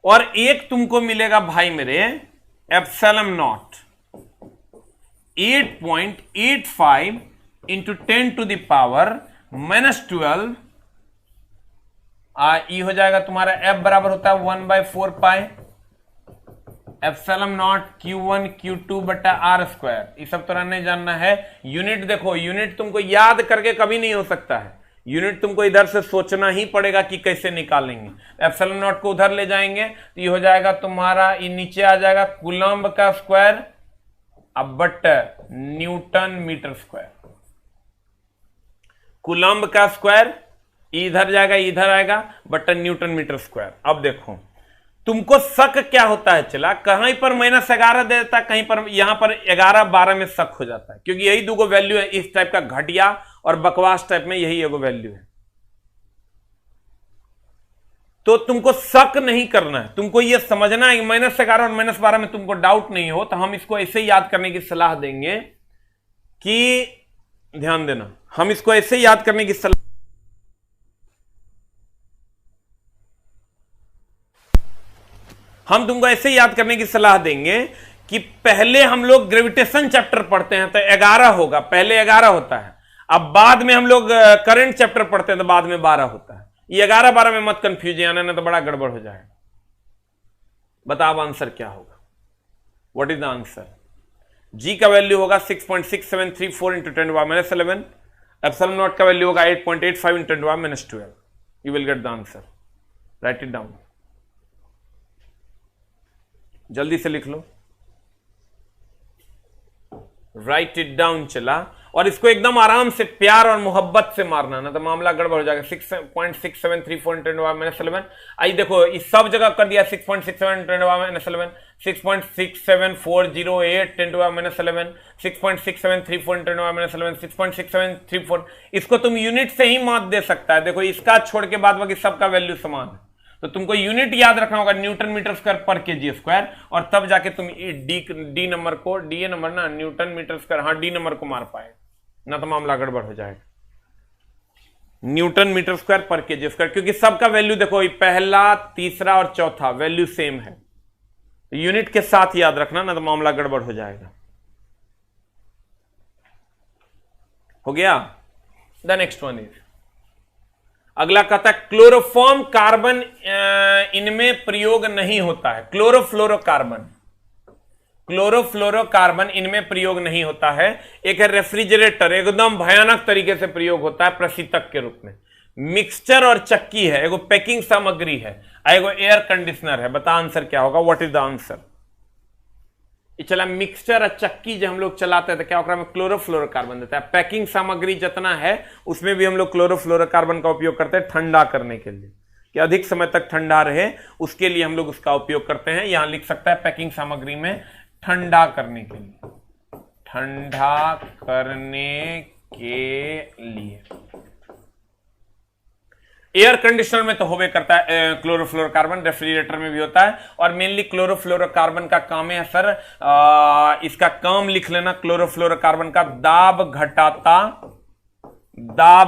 और एक तुमको मिलेगा भाई मेरे एप्सिलॉन नॉट 8.85 इंटू 10⁻⁻12, ये हो जाएगा तुम्हारा F बराबर होता है 1/4 pi epsilon not Q1 Q2 बटा R स्क्वायर। ये सब तो नहीं जानना है। यूनिट देखो, यूनिट तुमको याद करके कभी नहीं हो सकता है, यूनिट तुमको इधर से सोचना ही पड़ेगा कि कैसे निकालेंगे। एप्सिलॉन नॉट को उधर ले जाएंगे तो ये हो जाएगा तुम्हारा, ये नीचे आ जाएगा कूलम्ब का स्क्वायर अब but newton metre square, coulomb का स्क्वायर इधर जाएगा, इधर आएगा बट न्यूटन मीटर स्क्वायर। अब देखो तुमको शक क्या होता है, चला कहीं पर -11 दे देता, कहीं पर यहां पर 11-12 में शक हो जाता है, क्योंकि यही दो वैल्यू है इस टाइप का घटिया और बकवास टाइप में, यही एगो वैल्यू है। तो तुमको शक नहीं करना है, तुमको यह समझना है -11 और -12 में तुमको डाउट नहीं हो, तो हम इसको ऐसे याद करने की सलाह देंगे कि ध्यान देना, हम इसको ऐसे याद करने की सलाह हम तुमको ऐसे याद करने की सलाह देंगे कि पहले हम लोग ग्रेविटेशन चैप्टर पढ़ते हैं तो 11 होगा, पहले 11 होता है। अब बाद में हम लोग करंट चैप्टर पढ़ते हैं तो बाद में 12 होता है। ये 11-12 में मत कंफ्यूज आना, ना तो बड़ा गड़बड़ हो जाएगा। बताओ आंसर क्या होगा? What is the answer? G का वैल्यू होगा 6.6734 इंटू 10⁻11। एप्सिलॉन नॉट का वैल्यू होगा 8.85 into 10⁻12। You will get the answer. Write it down, जल्दी से लिख लो। राइट इट डाउन चला, और इसको एकदम आराम से प्यार और मोहब्बत से मारना, ना तो मामला गड़बड़ हो जाएगा। 6.6734 इंटू 10⁻11। आई देखो इस सब जगह कर दिया 6.67 इंटू 10⁻11, 6.67408 इंटू 10⁻11, 6.6734 इंटू 10⁻11, 6.6734। इसको तुम यूनिट से ही मात दे सकता है। देखो इसका छोड़ के बाद बाकी सबका वैल्यू समान है, तो तुमको यूनिट याद रखना होगा, न्यूटन मीटर स्क्वायर पर केजी स्क्वायर, और तब जाके तुम डी नंबर को, डी नंबर ना, न्यूटन मीटर स्क्वायर, हाँ डी नंबर को मार पाए, ना तो मामला गड़बड़ हो जाएगा। न्यूटन मीटर स्क्वायर पर केजी स्क्वायर, क्योंकि सबका वैल्यू देखो पहला, तीसरा और चौथा वैल्यू सेम है, यूनिट के साथ याद रखना, ना तो मामला गड़बड़ हो जाएगा। हो गया? द नेक्स्ट वन इज, अगला कहता है क्लोरोफॉर्म कार्बन इनमें प्रयोग नहीं होता है। क्लोरोफ्लोरोकार्बन इनमें प्रयोग नहीं होता है। एक है रेफ्रिजरेटर, एकदम भयानक तरीके से प्रयोग होता है प्रशीतक के रूप में। मिक्सचर और चक्की है, एगो पैकिंग सामग्री है, एगो एयर कंडीशनर है। बता आंसर क्या होगा? What is the answer? चला मिक्सचर और चक्की जो हम लोग चलाते हैं तो क्या होगा, में क्लोरोफ्लोरोकार्बन देता है। पैकिंग सामग्री जितना है उसमें भी हम लोग क्लोरोफ्लोरोकार्बन का उपयोग करते हैं ठंडा करने के लिए, कि अधिक समय तक ठंडा रहे, उसके लिए हम लोग उसका उपयोग करते हैं। यहां लिख सकता है पैकिंग सामग्री में ठंडा करने के लिए, ठंडा करने के लिए। एयर कंडीशनर में तो होबे करता है क्लोरोफ्लोरोकार्बन, रेफ्रिजरेटर में भी होता है, और मेनली क्लोरोफ्लोरोकार्बन का काम है सर, इसका काम लिख लेना। क्लोरोफ्लोरोकार्बन का दाब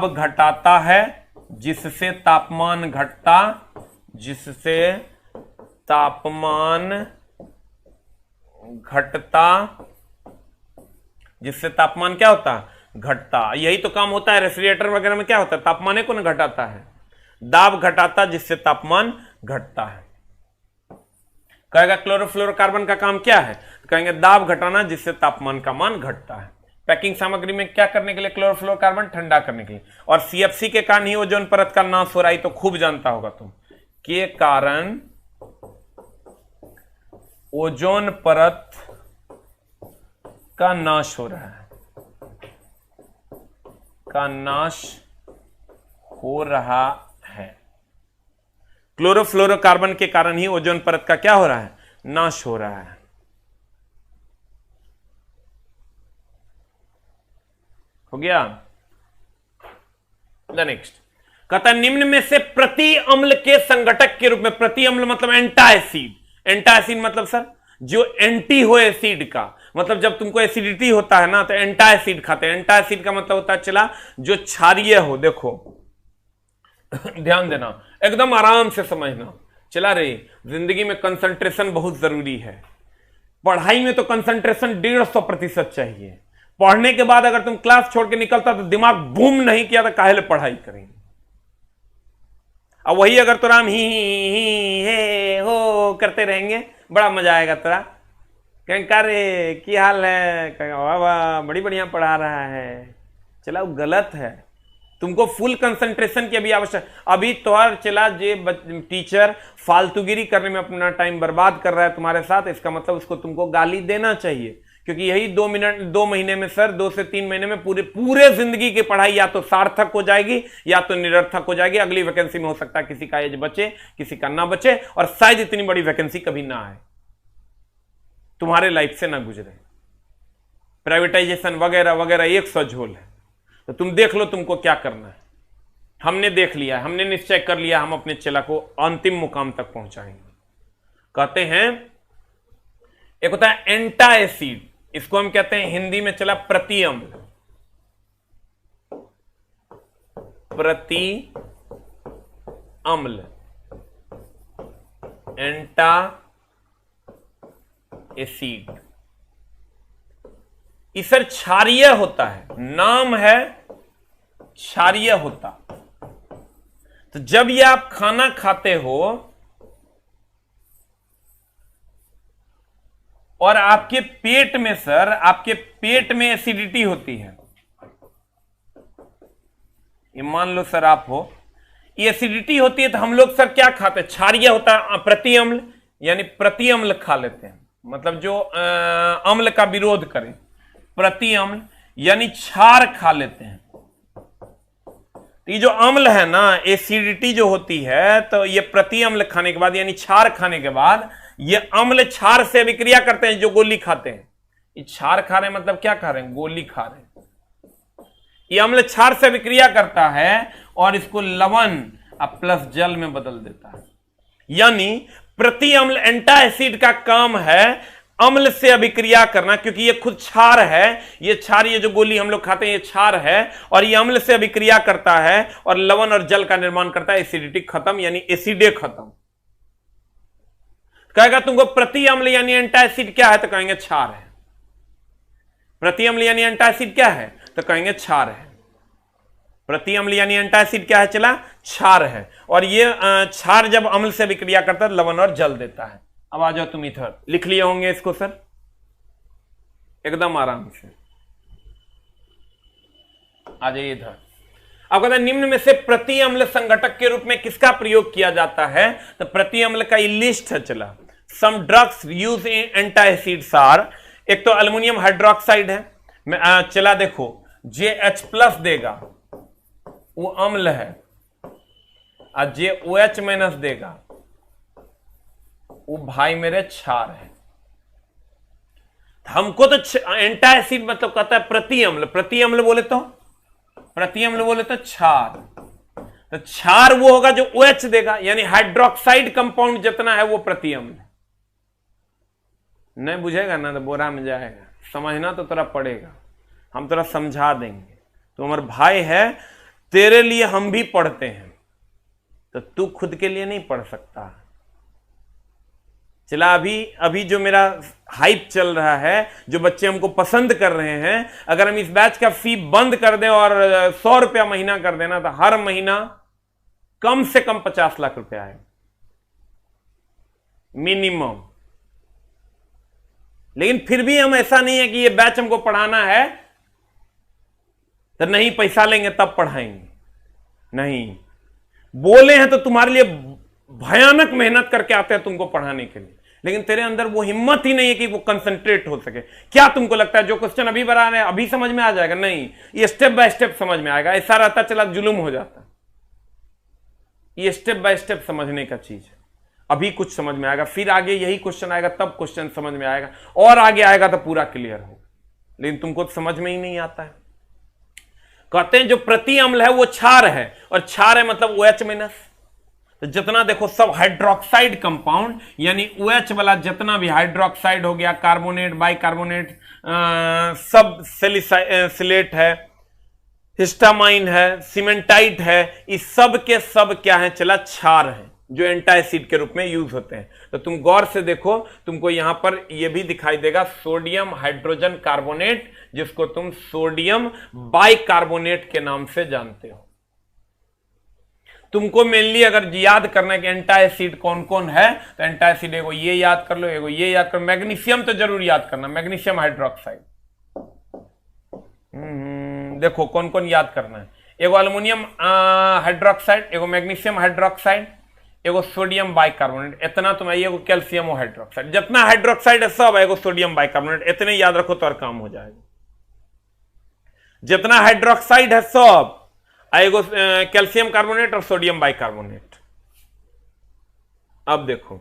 घटाता है, जिससे तापमान घटता, जिससे तापमान क्या होता? घटता। यही तो काम होता है रेफ्रिजरेटर वगैरह में, क्या होता है? तापमान को ना घटाता है, दाब घटाता जिससे तापमान घटता है। कहेगा क्लोरोफ्लोरोकार्बन का काम क्या है? कहेंगे दाब घटाना जिससे तापमान का मान घटता है। पैकिंग सामग्री में क्या करने के लिए? क्लोरोफ्लोरोकार्बन ठंडा करने के लिए। और सीएफसी के कारण ही ओजोन परत का नाश हो रहा है, तो खूब जानता होगा तुम, के कारण ओजोन परत का नाश हो रहा है, है। क्लोरोफ्लोरोकार्बन के कारण ही ओजोन परत का क्या हो रहा है? नाश हो रहा है। हो गया? द नेक्स्ट कहता निम्न में से प्रति अम्ल के संघटक के रूप में, प्रति अम्ल मतलब एंटाएसिड, एंटाएसिड मतलब सर जो एंटी हो एसिड का, मतलब जब तुमको एसिडिटी होता है ना तो एंटाएसिड खाते हैं। एंटाएसिड का मतलब होता है चला जो क्षारीय हो। देखो ध्यान देना, एकदम आराम से समझना। चला रे, जिंदगी में कंसंट्रेशन बहुत जरूरी है। पढ़ाई में तो कंसंट्रेशन 150% चाहिए। पढ़ने के बाद अगर तुम क्लास छोड़ के निकलता तो दिमाग बूम नहीं किया तो काहे ले पढ़ाई करेंगे। अब वही अगर तो राम ही हे हो करते रहेंगे, बड़ा मजा आएगा तेरा। कहें रे की हाल है, कहें वाह वाह बड़ी बढ़िया पढ़ा रहा है। चला वो गलत है, तुमको फुल कंसंट्रेशन की अभी आवश्यक। अभी तोहर चला जे टीचर फालतूगिरी करने में अपना टाइम बर्बाद कर रहा है तुम्हारे साथ, इसका मतलब उसको तुमको गाली देना चाहिए, क्योंकि यही 2 महीने में सर, 2 से 3 महीने में पूरे जिंदगी की पढ़ाई या तो सार्थक हो जाएगी या तो निरर्थक हो जाएगी। अगली वैकेंसी में हो सकता है किसी का एज बचे, किसी का ना बचे, और शायद इतनी बड़ी वैकेंसी कभी ना आए, तुम्हारे लाइफ से ना गुजरे। प्राइवेटाइजेशन वगैरह वगैरह 100 झोल है, तो तुम देख लो तुमको क्या करना है। हमने देख लिया, हमने निश्चय कर लिया, हम अपने चेला को अंतिम मुकाम तक पहुंचाएंगे। कहते हैं एक होता है एंटा एसिड, इसको हम कहते हैं हिंदी में चला प्रति अम्ल। प्रति अम्ल, एंटा एसिड। ईसर क्षारीय होता है, नाम है क्षारीय होता। तो जब ये आप खाना खाते हो और आपके पेट में सर, आपके पेट में एसिडिटी होती है, ये मान लो सर आप हो, ये एसिडिटी होती है, तो हम लोग सर क्या खाते हैं? क्षारीय होता है, प्रति अम्ल, यानी प्रति अम्ल खा लेते हैं, मतलब जो अम्ल का विरोध करें, प्रति अम्ल यानी क्षार खा लेते हैं। तो ये जो अम्ल है ना, एसिडिटी जो होती है, तो ये प्रति अम्ल खाने के बाद यानी क्षार खाने के बाद ये अम्ल क्षार से अभिक्रिया करते हैं। जो गोली खाते हैं, ये क्षार खा रहे हैं, मतलब क्या खा रहे हैं? गोली खा रहे हैं। ये अम्ल क्षार से अभिक्रिया करता है और इसको लवण प्लस जल में बदल देता है। यानी प्रति अम्ल एंटा एसिड का काम है अम्ल से अभिक्रिया करना, क्योंकि ये खुद क्षार है। ये क्षार, ये जो गोली हम लोग खाते हैं, ये क्षार है और ये अम्ल से अभिक्रिया करता है और लवण और जल का निर्माण करता है। एसिडिटी खत्म, यानी एसिडे खत्म। कहेगा तुमको प्रति अम्ल यानी एंटा एसिड क्या है? तो कहेंगे क्षार है। प्रति अम्ल यानी एंटा एसिड क्या है? तो कहेंगे क्षार है। प्रति अम्ल यानी एंटा एसिड क्या है? चला, क्षार है। और ये क्षार जब अम्ल से विक्रिया करता है लवण और जल देता है। अब आ जाओ तुम इधर, लिख लिए होंगे इसको सर एकदम आराम से। आ जाइए इधर। अब कहते हैं निम्न में से प्रति अम्ल संघटक के रूप में किसका प्रयोग किया जाता है? तो प्रति अम्ल का ये लिस्ट है। चला, some drugs used in antacids are, एक तो अल्युमिनियम हाइड्रोक्साइड है। चला देखो, JH+ देगा वो अम्ल है, और JOH- देगा वो भाई मेरे क्षार है। हमको तो एंटा एसिड मतलब कहता है प्रति अम्ल, प्रति अम्ल बोले तो क्षार। तो क्षार वो होगा जो OH देगा, यानी हाइड्रोक्साइड कंपाउंड जितना है वो प्रति अम्ल है। नहीं बुझेगा ना तो बोरा में जाएगा। समझना तो तेरा पड़ेगा, हम तेरा समझा देंगे। तो हमारे भाई है, तेरे लिए हम भी पढ़ते हैं, तो तू खुद के लिए नहीं पढ़ सकता। चला, अभी जो मेरा हाइप चल रहा है, जो बच्चे हमको पसंद कर रहे हैं, अगर हम इस बैच का फी बंद कर दें और 100 रुपया महीना कर देना, तो हर महीना कम से कम 50 लाख रुपया है मिनिमम। लेकिन फिर भी हम, ऐसा नहीं है कि ये बैच हमको पढ़ाना है तो नहीं पैसा लेंगे तब पढ़ाएंगे, नहीं। बोले हैं तो तुम्हारे लिए भयानक मेहनत करके आते हैं तुमको पढ़ाने के लिए, लेकिन तेरे अंदर वो हिम्मत ही नहीं है कि वो कंसंट्रेट हो सके। क्या तुमको लगता है जो क्वेश्चन अभी बना रहे हैं अभी समझ में आ जाएगा? नहीं, ये स्टेप बाय स्टेप समझ में आएगा। ऐसा रहता चला जुलूम हो जाता। ये स्टेप बाय स्टेप समझने का चीज है। अभी कुछ समझ में आएगा, फिर आगे यही क्वेश्चन आएगा, तब क्वेश्चन समझ में आएगा, और आगे आएगा तो पूरा क्लियर होगा। लेकिन तुमको तो समझ में ही नहीं आता है। कहते हैं जो प्रति अम्ल है वो क्षार है, और क्षार है मतलब OH-। तो जितना देखो सब हाइड्रोक्साइड कंपाउंड, यानी OH वाला जितना भी हाइड्रोक्साइड हो गया, कार्बोनेट, बाइकार्बोनेट, सब सेलिसिलेट है, हिस्टामाइन है, सीमेंटाइट है, इस सब के सब क्या है? चला, क्षार है, जो एंटा एसिड के रूप में यूज होते हैं। तो तुम गौर से देखो, तुमको यहां पर यह भी दिखाई देगा सोडियम हाइड्रोजन कार्बोनेट, जिसको तुम सोडियम बाइकार्बोनेट के नाम से जानते हो। तुमको मेनली अगर याद करना है कि एंटा एसिड कौन कौन है, तो एंटा एसिड एगो ये याद कर लो, एगो ये याद कर लो। मैग्नीशियम तो जरूर याद करना, मैग्नीशियम हाइड्रोक्साइड। देखो कौन कौन याद करना है, एगो अल्युमिनियम हाइड्रोक्साइड, एगो मैग्नीशियम हाइड्रोक्साइड, एगो सोडियम बाइकार्बोनेट, इतना तुम, एगो कैल्शियम हाइड्रोक्साइड। जितना हाइड्रोक्साइड है सब एगो सोडियम बाइकार्बोनेट, इतने याद रखो तो और काम हो जाएगा। जितना हाइड्रोक्साइड है सब, एगो कैल्शियम कार्बोनेट और सोडियम बाइकार्बोनेट। अब देखो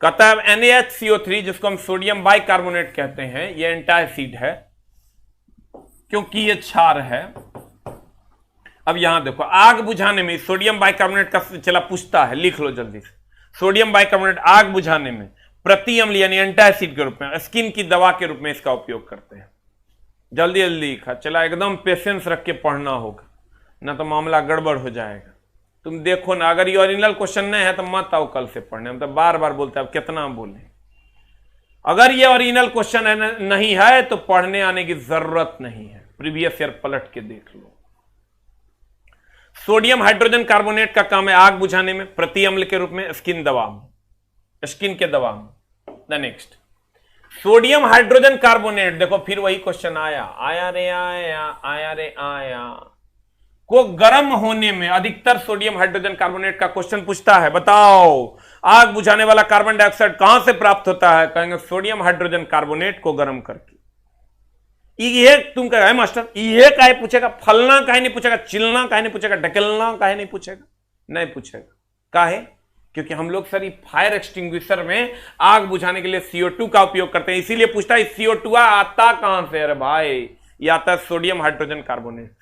कहता है NaHCO3, जिसको हम सोडियम बाइकार्बोनेट कहते हैं, ये एंटा एसिड है क्योंकि ये क्षार है। अब यहां देखो, आग बुझाने में सोडियम बाइकार्बोनेट का चला पूछता है, लिख लो जल्दी से। सोडियम बाइकार्बोनेट आग बुझाने में प्रति अम्ल यानी एंटा एसिड के रूप में, स्किन की दवा के रूप में इसका उपयोग करते हैं। जल्दी जल्दी लिखा, चला एकदम पेशेंस रख के पढ़ना होगा, ना तो मामला गड़बड़ हो जाएगा। तुम देखो ना, अगर ये ओरिजिनल क्वेश्चन नहीं है तो मत आओ कल से पढ़ने। हम तो बार बार बोलते हैं, अब कितना बोले। अगर ये ओरिजिनल क्वेश्चन नहीं है तो पढ़ने आने की जरूरत नहीं है, प्रीवियस ईयर पलट के देख लो। सोडियम हाइड्रोजन कार्बोनेट का काम है आग बुझाने में, प्रति अम्ल के रूप में, स्किन के दवा में। The next, sodium hydrogen carbonate, देखो फिर वही क्वेश्चन आया को गर्म होने में अधिकतर सोडियम हाइड्रोजन कार्बोनेट का क्वेश्चन पूछता है। बताओ आग बुझाने वाला कार्बन डाइऑक्साइड कहां से प्राप्त होता है? कहेंगे सोडियम हाइड्रोजन कार्बोनेट को गर्म करके। ये तुम कहे मास्टर ये काहे पूछेगा, फलना काहे नहीं पूछेगा, चिलना काहे नहीं पूछेगा, ढकेलना काहे नहीं पूछेगा? नहीं पूछेगा। काहे? क्योंकि हम लोग सर फायर एक्सटिंग्विशर में आग बुझाने के लिए CO2 का उपयोग करते हैं, इसीलिए पूछता है CO2 आता कहां से? अरे भाई ये आता है sodium hydrogen carbonate.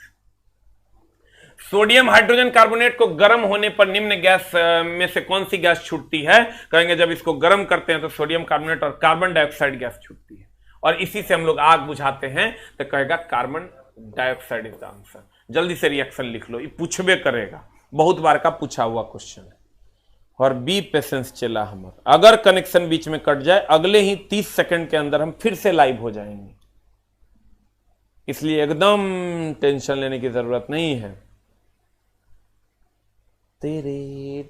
Sodium hydrogen carbonate को गर्म होने पर निम्न गैस में से कौन सी गैस छूटती है? कहेंगे जब इसको गर्म करते हैं तो सोडियम कार्बोनेट और कार्बन डाइऑक्साइड गैस छूटती है, और इसी से हम लोग आग बुझाते हैं, तो कहेगा carbon dioxide is the answer. जल्दी से रिएक्शन लिख लो, ये पूछबे करेगा, बहुत बार का पूछा हुआ क्वेश्चन है। और बी पेशेंस चला हमारा, अगर कनेक्शन बीच में कट जाए अगले ही 30 सेकंड के अंदर हम फिर से लाइव हो जाएंगे, इसलिए एकदम टेंशन लेने की जरूरत नहीं है। तेरे ये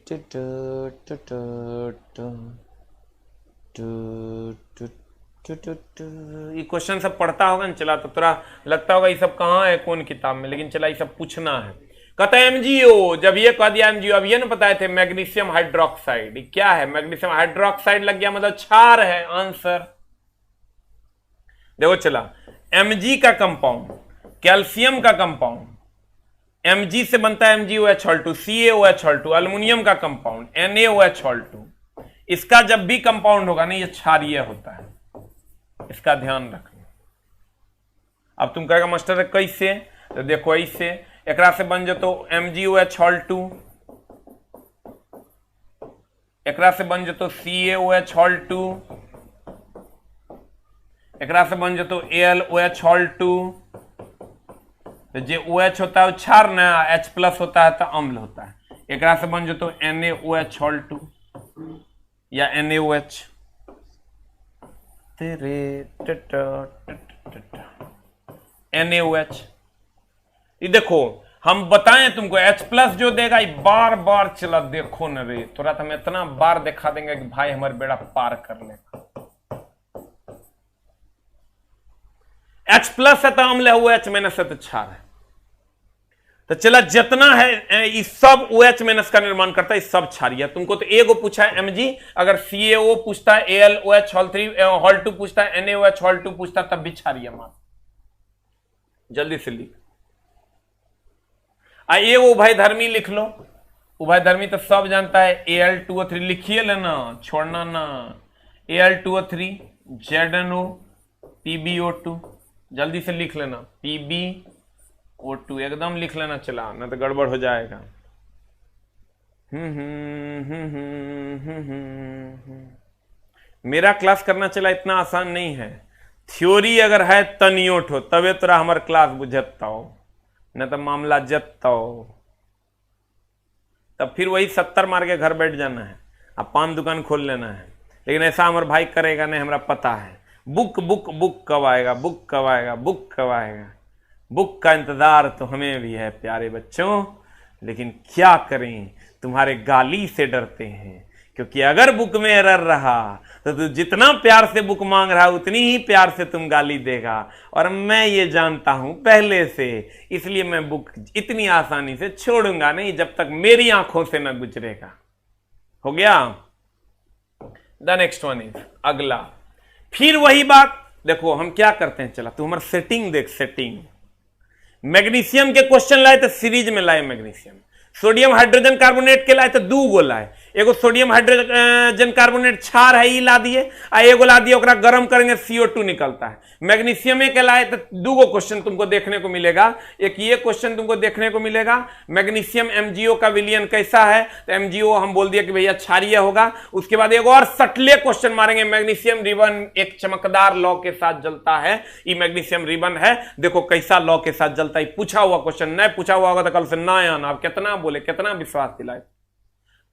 क्वेश्चन सब पढ़ता होगा ना चला, तो थोड़ा लगता होगा ये सब कहाँ है कौन किताब में, लेकिन चला ये सब पूछना है। कहता है MgO, जब ये कह दिया MgO, अब ये ना बताए थे मैग्नीशियम हाइड्रोक्साइड क्या है? मैग्नीशियम हाइड्रोक्साइड लग गया मतलब क्षार है, आंसर। देखो चला, Mg का कंपाउंड, कैल्शियम का कंपाउंड, Mg से बनता है MgOH2, CaOH2, अल्युमिनियम का कंपाउंड NaOH2, इसका जब भी कंपाउंड होगा ना ये क्षारीय होता है, इसका ध्यान रखना। अब तुम कहेगा मास्टर कैसे? तो देखो ऐसे, एकरा से बन जतो MgOH2, एकरा से बन जतो CaOH2, एकरा से बन जतो AlOH2, तो जो OH होता है क्षार ना, H+ होता है तो अम्ल होता है। एकरा से बन जतो NaOH2 या NaOH। NaOH, ये देखो हम बताएं तुमको H+ जो देगा ये बार बार चला, देखो न रे, थोड़ा हम इतना बार दिखा देंगे कि भाई हमारे बेड़ा पार कर लेगा। H+ है तो अम्ल है, OH- है तो क्षार है। तो चला जितना है ये सब OH- का निर्माण करता है, सब क्षारीय। तुमको तो एगो पूछा है Mg, अगर CaO पूछता है, AlOH2 पूछता है, NaOH2 पूछता है, तब भी क्षारीय मान। जल्दी से लिख। ये उभयधर्मी लिख लो, उभयधर्मी तो सब जानता है, Al2O3 लिखिए लेना, छोड़ना ना। Al2O3 ZNO PbO2, जल्दी से लिख लेना, PbO2 एकदम लिख लेना, चला ना तो गड़बड़ हो जाएगा। मेरा क्लास करना चला इतना आसान नहीं है, थ्योरी अगर है तनियोट हो तबे तोरा हमार क्लास बुझता हो, न तो मामला जतता हो। तब फिर वही 70 मार के घर बैठ जाना है, अब पान दुकान खोल लेना है। लेकिन ऐसा हमारे भाई करेगा नहीं, हमरा पता है। बुक बुक बुक कब आएगा, बुक कब आएगा, बुक कब आएगा। बुक का इंतजार तो हमें भी है प्यारे बच्चों, लेकिन क्या करें, तुम्हारे गाली से डरते हैं, क्योंकि अगर बुक में एरर रहा तो तू जितना प्यार से बुक मांग रहा उतनी ही प्यार से तुम गाली देगा, और मैं ये जानता हूं पहले से, इसलिए मैं बुक इतनी आसानी से छोड़ूंगा नहीं जब तक मेरी आंखों से न गुजरेगा। हो गया। द नेक्स्ट वन इज अगला, फिर वही बात। देखो हम क्या करते हैं, चला तू हमारा सेटिंग देख, सेटिंग। मैग्नीशियम के क्वेश्चन लाए तो सीरीज में लाए मैग्नीशियम, सोडियम हाइड्रोजन कार्बोनेट के लाए तो 2 गो लाए, एगो सोडियम हाइड्रोजन कार्बोनेट क्षार है ई ला दिए, आ एगो ला दिए ओकरा गर्म करेंगे CO2 निकलता है। मैग्नीशियम के लाए तो 2 गो क्वेश्चन तुमको देखने को मिलेगा। एक ये क्वेश्चन तुमको देखने को मिलेगा, मैग्नीशियम MgO का विलयन कैसा है, तो MgO हम बोल दिया कि भैया क्षारीय होगा। उसके बाद एक और सटले क्वेश्चन मारेंगे, मैग्नीशियम रिबन एक चमकदार लौ के साथ जलता है, ये मैग्नीशियम रिबन है, देखो कैसा लौ के साथ जलता है। पूछा हुआ क्वेश्चन, नहीं पूछा हुआ होगा तो कल से ना आना। आप कितना बोले, कितना विश्वास दिलाए,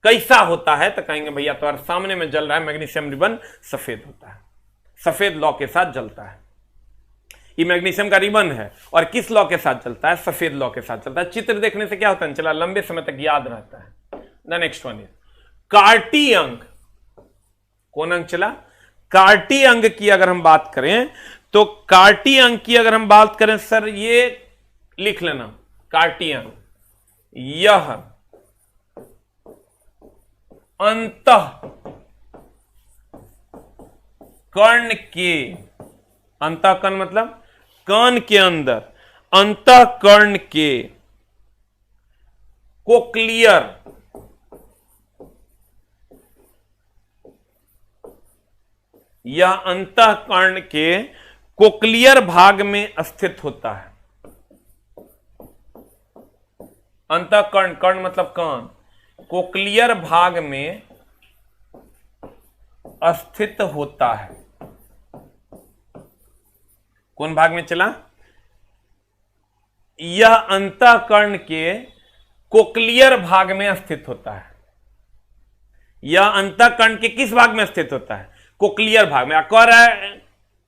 कैसा होता है, तो कहेंगे भैया तुम्हारे सामने में जल रहा है, मैग्नीशियम रिबन सफेद होता है। सफेद लौ के साथ जलता है। ये मैग्नीशियम का रिबन है और किस लौ के साथ चलता है? सफेद लौ के साथ चलता है। चित्र देखने से क्या होता है? चला लंबे समय तक याद रहता है। द नेक्स्ट वन इज कार्टी अंग। कौन अंग चला? कार्टी अंग की अगर हम बात करें तो कार्टी अंग की अगर हम बात करें सर, ये लिख लेना, कार्टी अंग यह अंतः कर्ण के, अंतः कर्ण मतलब कान के अंदर, अंतः कर्ण के कोक्लियर यह अंतः कर्ण के कोक्लियर भाग में स्थित होता है। अंतः कर्ण, कर्ण मतलब कान, कोक्लियर भाग में स्थित होता है। कौन भाग में चला? यह अंतःकरण के कोक्लियर भाग में स्थित होता है। यह अंतःकरण के किस भाग में स्थित होता है? कोक्लियर भाग में। कह रहा है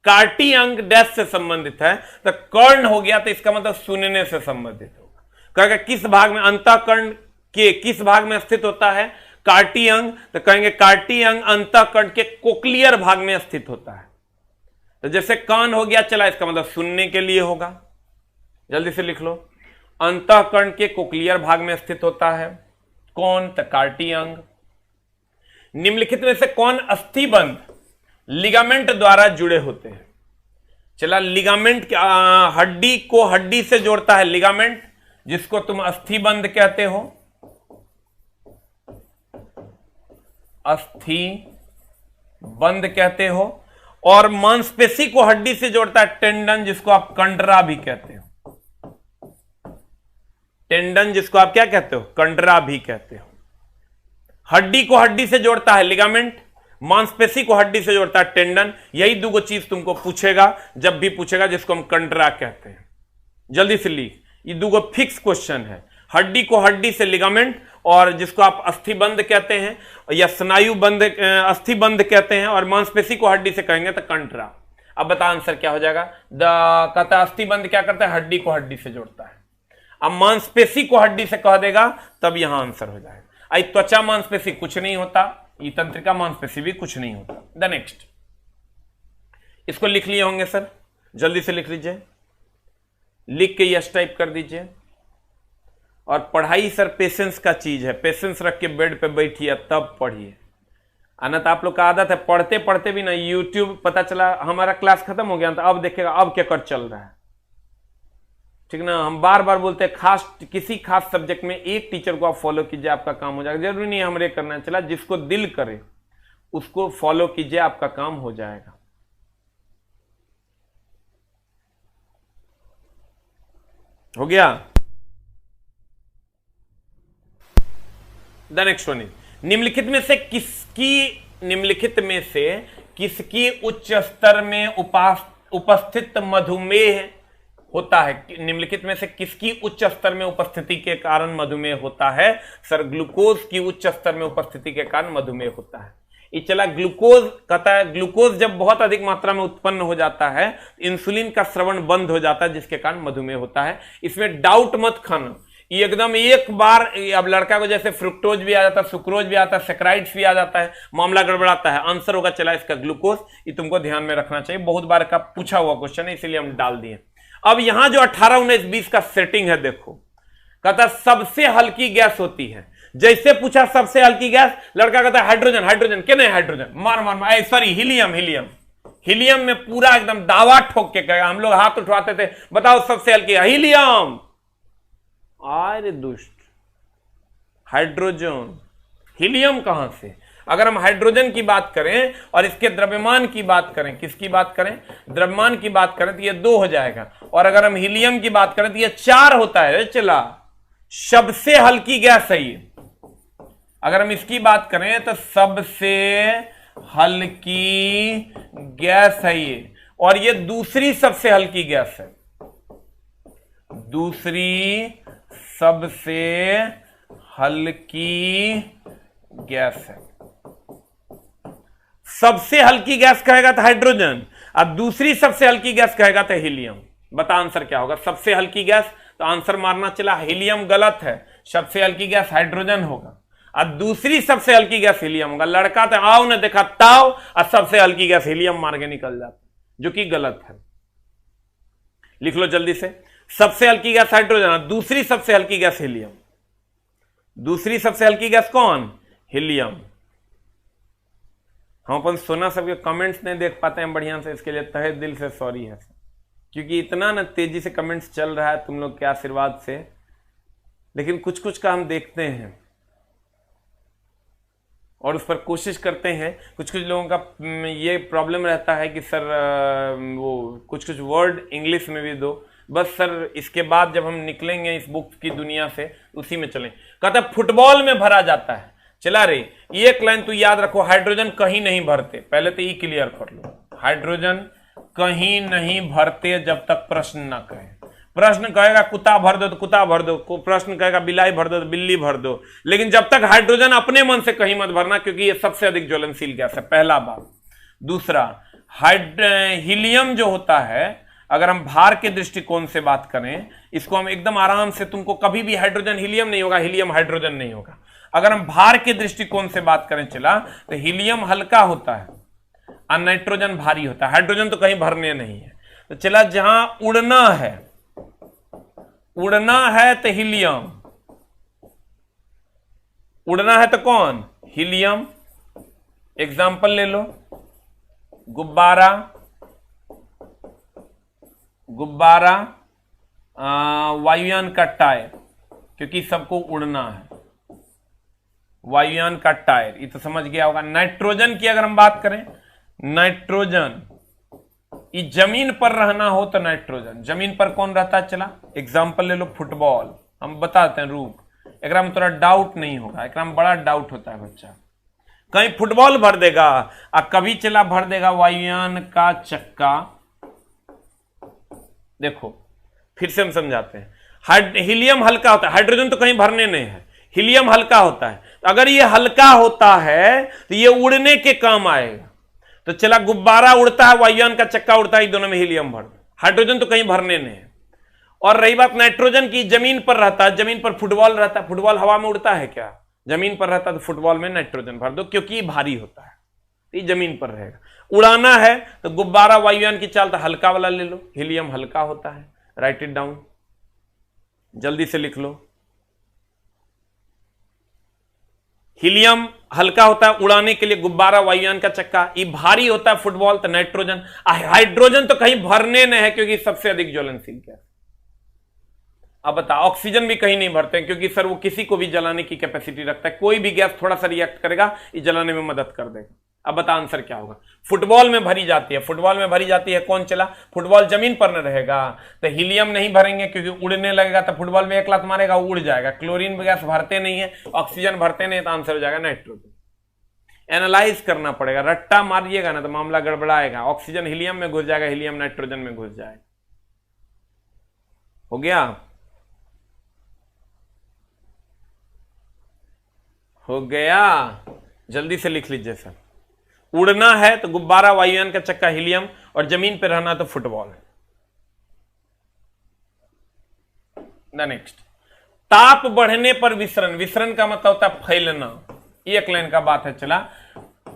कार्टी अंग डैश से संबंधित है, तो कर्ण हो गया तो इसका मतलब सुनने से संबंधित होगा। कहेगा किस भाग में? अंतःकरण के किस भाग में स्थित होता है? कार्टी अंग। तो कहेंगे कार्टी अंग अंतःकरण के कोक्लियर भाग में स्थित होता है। तो जैसे कान हो गया चला, इसका मतलब सुनने के लिए होगा। जल्दी से लिख लो, अंतःकरण के कोक्लियर भाग में स्थित होता है कौन? तो कार्टी अंग। निम्नलिखित में से कौन अस्थिबंध लिगामेंट द्वारा जुड़े होते हैं? चला लिगामेंट हड्डी को हड्डी से जोड़ता है लिगामेंट, जिसको तुम अस्थिबंध कहते हो। अस्थिबंध कहते हो। और मांसपेशी को हड्डी से जोड़ता है टेंडन, जिसको आप कंडरा भी कहते हो। टेंडन जिसको आप क्या कहते हो? कंडरा भी कहते हो। हड्डी को हड्डी से जोड़ता है लिगामेंट, मांसपेशी को हड्डी से जोड़ता है टेंडन। यही दो चीज तुमको पूछेगा जब भी पूछेगा, जिसको हम कंडरा कहते हैं। जल्दी से लिख, ये दो फिक्स क्वेश्चन है। हड्डी को हड्डी से लिगामेंट, और जिसको आप अस्थिबंध कहते हैं या स्नायु बंध, अस्थिबंध कहते हैं, और मांसपेशी को हड्डी से कहेंगे तो कंडरा। अब बता आंसर क्या हो जाएगा? कहता अस्थिबंध क्या करता है? हड्डी को हड्डी से जोड़ता है। अब मांसपेशी को हड्डी से कह देगा तब यहां आंसर हो जाएगा। आई त्वचा मांसपेशी कुछ नहीं होता, ये तंत्रिका मांसपेशी भी कुछ नहीं होता। द नेक्स्ट, इसको लिख लिए होंगे सर, जल्दी से लिख लीजिए, लिख के यस टाइप कर दीजिए। और पढ़ाई सर पेशेंस का चीज है, पेशेंस रख के बेड पे बैठिए तब पढ़िए। अनत आप लोग का आदत है पढ़ते पढ़ते भी ना, यूट्यूब पता चला हमारा क्लास खत्म हो गया तो अब देखेगा अब क्या कर चल रहा है, ठीक ना। हम बार बार बोलते हैं खास किसी खास सब्जेक्ट में एक टीचर को आप फॉलो कीजिए, आपका काम हो जाएगा। जरूरी नहीं हमरे करना, चला जिसको दिल करे उसको फॉलो कीजिए, आपका काम हो जाएगा। हो गया। द नेक्स्ट वन इज निम्नलिखित में से किसकी उच्च स्तर में उपस्थित मधुमेह होता है? निम्नलिखित में से किसकी उच्च स्तर में उपस्थिति के कारण मधुमेह होता है? सर ग्लूकोज की उच्च स्तर में उपस्थिति के कारण मधुमेह होता है। ये चला ग्लूकोज कहता है, ग्लूकोज जब बहुत अधिक मात्रा में उत्पन्न हो जाता है, इंसुलिन का स्रवण बंद हो जाता है, जिसके कारण मधुमेह होता है। इसमें डाउट मत खाना, ये एकदम एक बार, अब लड़का को जैसे फ्रुक्टोज भी आ जाता है, सुक्रोज भी आता है, सेक्राइड्स भी आ जाता है, मामला गड़बड़ाता है। आंसर होगा चला इसका ग्लूकोज। ये तुमको ध्यान में रखना चाहिए, बहुत बार का पूछा हुआ क्वेश्चन है, इसीलिए हम डाल दिए। अब यहां जो 18, 19, 20 का सेटिंग है देखो, कहता सबसे हल्की गैस होती है। जैसे पूछा सबसे हल्की गैस, लड़का कहता है हाइड्रोजन। हाइड्रोजन क्या? नहीं हाइड्रोजन, मार सॉरी हीलियम। हीलियम में पूरा एकदम दावा ठोक के कहेगा। हम लोग हाथ उठवाते थे, बताओ सबसे हल्की हीलियम। अरे दुष्ट, हाइड्रोजन, हीलियम कहां से? अगर हम हाइड्रोजन की बात करें और इसके द्रव्यमान की बात करें, किसकी बात करें? द्रव्यमान की बात करें तो ये 2 हो जाएगा, और अगर हम हीलियम की बात करें तो ये 4 होता है। चला सबसे हल्की गैस है ये। अगर हम इसकी बात करें तो सबसे हल्की गैस है ये, और ये दूसरी सबसे हल्की गैस है, दूसरी सबसे हल्की गैस है। सबसे हल्की गैस कहेगा तो हाइड्रोजन, और दूसरी सबसे हल्की गैस कहेगा तो हीलियम। बता आंसर क्या होगा? सबसे हल्की गैस, तो आंसर मारना चला हीलियम, गलत है। सबसे हल्की गैस हाइड्रोजन होगा और दूसरी सबसे हल्की गैस हीलियम होगा। लड़का तो आओ ने देखा ताओ और सबसे हल्की गैस हीलियम मार के निकल जाता, जो कि गलत है। लिख लो जल्दी से, सबसे हल्की गैस हाइड्रोजन और दूसरी सबसे हल्की गैस हीलियम। दूसरी सबसे हल्की गैस कौन? हीलियम। हम अपन सोना सबके कमेंट्स नहीं देख पाते हैं बढ़िया से, इसके लिए तहे दिल से सॉरी है, क्योंकि इतना ना तेजी से कमेंट्स चल रहा है तुम लोग के आशीर्वाद से, लेकिन कुछ कुछ का हम देखते हैं और उस पर कोशिश करते हैं। कुछ कुछ लोगों का ये प्रॉब्लम रहता है कि सर वो कुछ कुछ वर्ड इंग्लिश में भी दो, बस सर इसके बाद जब हम निकलेंगे इस बुक की दुनिया से उसी में चलें। कहता है फुटबॉल में भरा जाता है। चला रे, एक लाइन तू याद रखो, हाइड्रोजन कहीं नहीं भरते। पहले तो ये क्लियर कर लो, हाइड्रोजन कहीं नहीं भरते जब तक प्रश्न ना कहे। प्रश्न कहेगा कुत्ता भर दो तो कुत्ता भर दो, प्रश्न कहेगा बिलाई भर दो तो बिल्ली भर दो, लेकिन जब तक हाइड्रोजन अपने मन से कहीं मत भरना, क्योंकि ये सबसे अधिक ज्वलनशील गैस है, पहला बात। दूसरा, हीलियम जो होता है, अगर हम भार के दृष्टिकोण से बात करें, इसको हम एकदम आराम से, तुमको कभी भी हाइड्रोजन हीलियम नहीं होगा, हीलियम हाइड्रोजन नहीं होगा। अगर हम भार के दृष्टिकोण से बात करें चला, तो हीलियम हल्का होता है और नाइट्रोजन भारी होता है। हाइड्रोजन तो कहीं भरने नहीं है। तो चला, जहां उड़ना है तो हीलियम, उड़ना है तो कौन? हीलियम। एग्जाम्पल ले लो, गुब्बारा, वायुयान का टायर, क्योंकि सबको उड़ना है, वायुयान का टायर, ये तो समझ गया होगा। नाइट्रोजन की अगर हम बात करें, नाइट्रोजन ये जमीन पर रहना हो तो नाइट्रोजन, जमीन पर कौन रहता है? चला एग्जाम्पल ले लो, फुटबॉल। हम बताते हैं, रुक, एक में थोड़ा डाउट नहीं होगा, एक में बड़ा डाउट होता है बच्चा। कहीं फुटबॉल भर देगा और कभी चला भर देगा वायुयान का चक्का। देखो फिर से हम समझाते हैं, हीलियम हल्का होता है, हाइड्रोजन तो कहीं भरने नहीं है, हीलियम हल्का होता है। तो अगर ये हल्का होता है तो ये उड़ने के काम आएगा। तो चला, गुब्बारा उड़ता है, वायुयान का चक्का उड़ता है, दोनों में हीलियम भर, हाइड्रोजन तो कहीं भरने नहीं है। और रही बात नाइट्रोजन की, जमीन पर रहता है, जमीन पर फुटबॉल रहता है, फुटबॉल हवा में उड़ता है क्या? जमीन पर रहता है, तो फुटबॉल में नाइट्रोजन भर दो, क्योंकि ये भारी होता है, ये जमीन पर रहेगा। उड़ाना है तो गुब्बारा वायुयान की चाल, तो हल्का वाला ले लो, हीलियम हल्का होता है। राइट इट डाउन, जल्दी से लिख लो। हीलियम हल्का होता है उड़ाने के लिए, गुब्बारा वायुयान का चक्का। ये भारी होता है फुटबॉल, तो नाइट्रोजन। हाइड्रोजन तो कहीं भरने नहीं है, क्योंकि सबसे अधिक ज्वलनशील गैस। अब बता, ऑक्सीजन भी कहीं नहीं भरते हैं, क्योंकि सर वो किसी को भी जलाने की कैपेसिटी रखता है, कोई भी गैस थोड़ा सा रिएक्ट करेगा, ये जलाने में मदद कर देगा। अब बता आंसर क्या होगा? फुटबॉल में भरी जाती है, फुटबॉल में भरी जाती है, कौन? चला, फुटबॉल जमीन पर न रहेगा तो हीलियम नहीं भरेंगे, क्योंकि उड़ने लगेगा तो फुटबॉल में एक लात मारेगा, उड़ जाएगा। क्लोरीन गैस भरते नहीं है, ऑक्सीजन भरते नहीं, तो आंसर हो जाएगा नाइट्रोजन। एनालाइज करना पड़ेगा, रट्टा मारिएगा ना तो मामला गड़बड़ाएगा। ऑक्सीजन हीलियम में घुस जाएगा, हीलियम नाइट्रोजन में घुस जाएगा। हो गया? हो गया? जल्दी से लिख लीजिए सर। उड़ना है तो गुब्बारा वायुयान का चक्का हीलियम, और जमीन पर रहना तो फुटबॉल। नेक्स्ट, ताप बढ़ने पर विसरण। विसरण का मतलब होता है फैलना, एक लाइन का बात है। चला,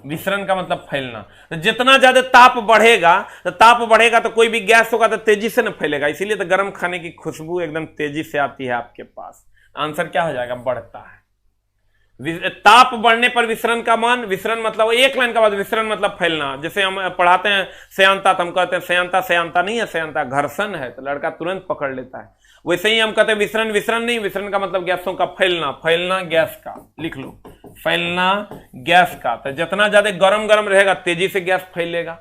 विसरण का मतलब फैलना। तो जितना ज्यादा ताप बढ़ेगा तो कोई भी गैस होगा तो तेजी से न फैलेगा, इसीलिए तो गर्म खाने की खुशबू एकदम तेजी से आती है आपके पास। आंसर क्या हो जाएगा? बढ़ता है। ताप बढ़ने पर विसरण का मान, विसरण मतलब एक लाइन का बाद, विसरण मतलब फैलना। जैसे हम पढ़ाते हैं श्यानता, तो हम कहते हैं श्यानता नहीं है, श्यानता घर्षण है, तो लड़का तुरंत पकड़ लेता है। वैसे ही हम कहते हैं विसरण नहीं, विसरण का मतलब गैसों का फैलना गैस का। लिख लो, फैलना गैस का। तो जितना ज्यादा गरम रहेगा तेजी से गैस फैलेगा,